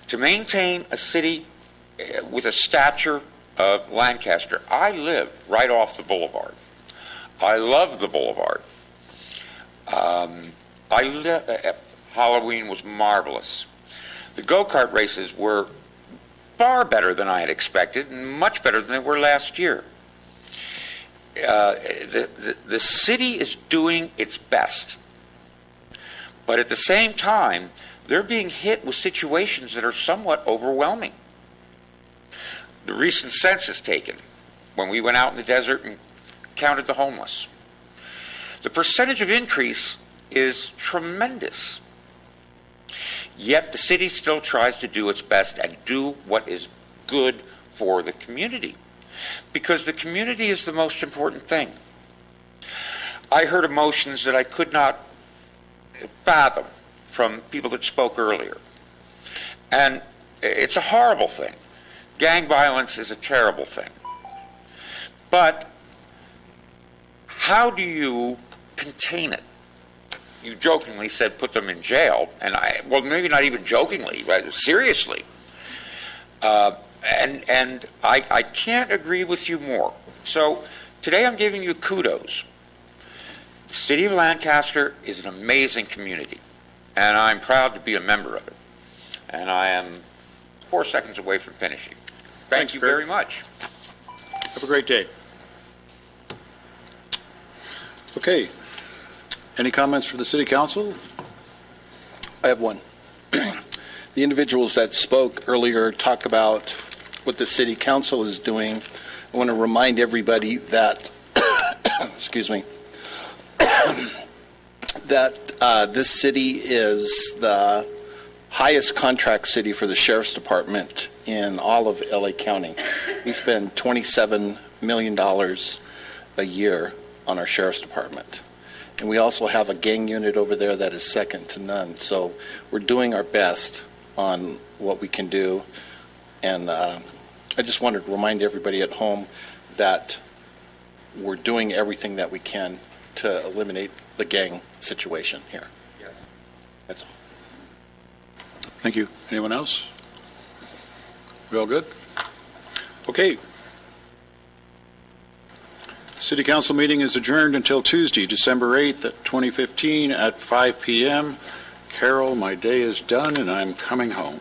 To maintain a city with a stature of Lancaster, I live right off the boulevard. I love the boulevard. Halloween was marvelous. The go-kart races were far better than I had expected, and much better than they were last year. The city is doing its best, but at the same time, they're being hit with situations that are somewhat overwhelming. The recent census taken, when we went out in the desert and counted the homeless, the percentage of increase is tremendous. Yet the city still tries to do its best and do what is good for the community, because the community is the most important thing. I heard emotions that I could not fathom from people that spoke earlier. And it's a horrible thing. Gang violence is a terrible thing. But how do you contain it? You jokingly said put them in jail, and well, maybe not even jokingly, right? Seriously. And I can't agree with you more. So today I'm giving you kudos. The city of Lancaster is an amazing community, and I'm proud to be a member of it. And I am 4 seconds away from finishing. Thank you very much. Have a great day. Okay. Any comments for the City Council? I have one. The individuals that spoke earlier talk about what the City Council is doing. I want to remind everybody that, excuse me, that this city is the highest contract city for the Sheriff's Department in all of LA County. We spend $27 million a year on our Sheriff's Department. And we also have a gang unit over there that is second to none. So we're doing our best on what we can do. And I just wanted to remind everybody at home that we're doing everything that we can to eliminate the gang situation here. Yes. That's all. Thank you. Anyone else? We all good? Okay. City Council meeting is adjourned until Tuesday, December 8th, 2015 at 5 p.m. Carol, my day is done and I'm coming home.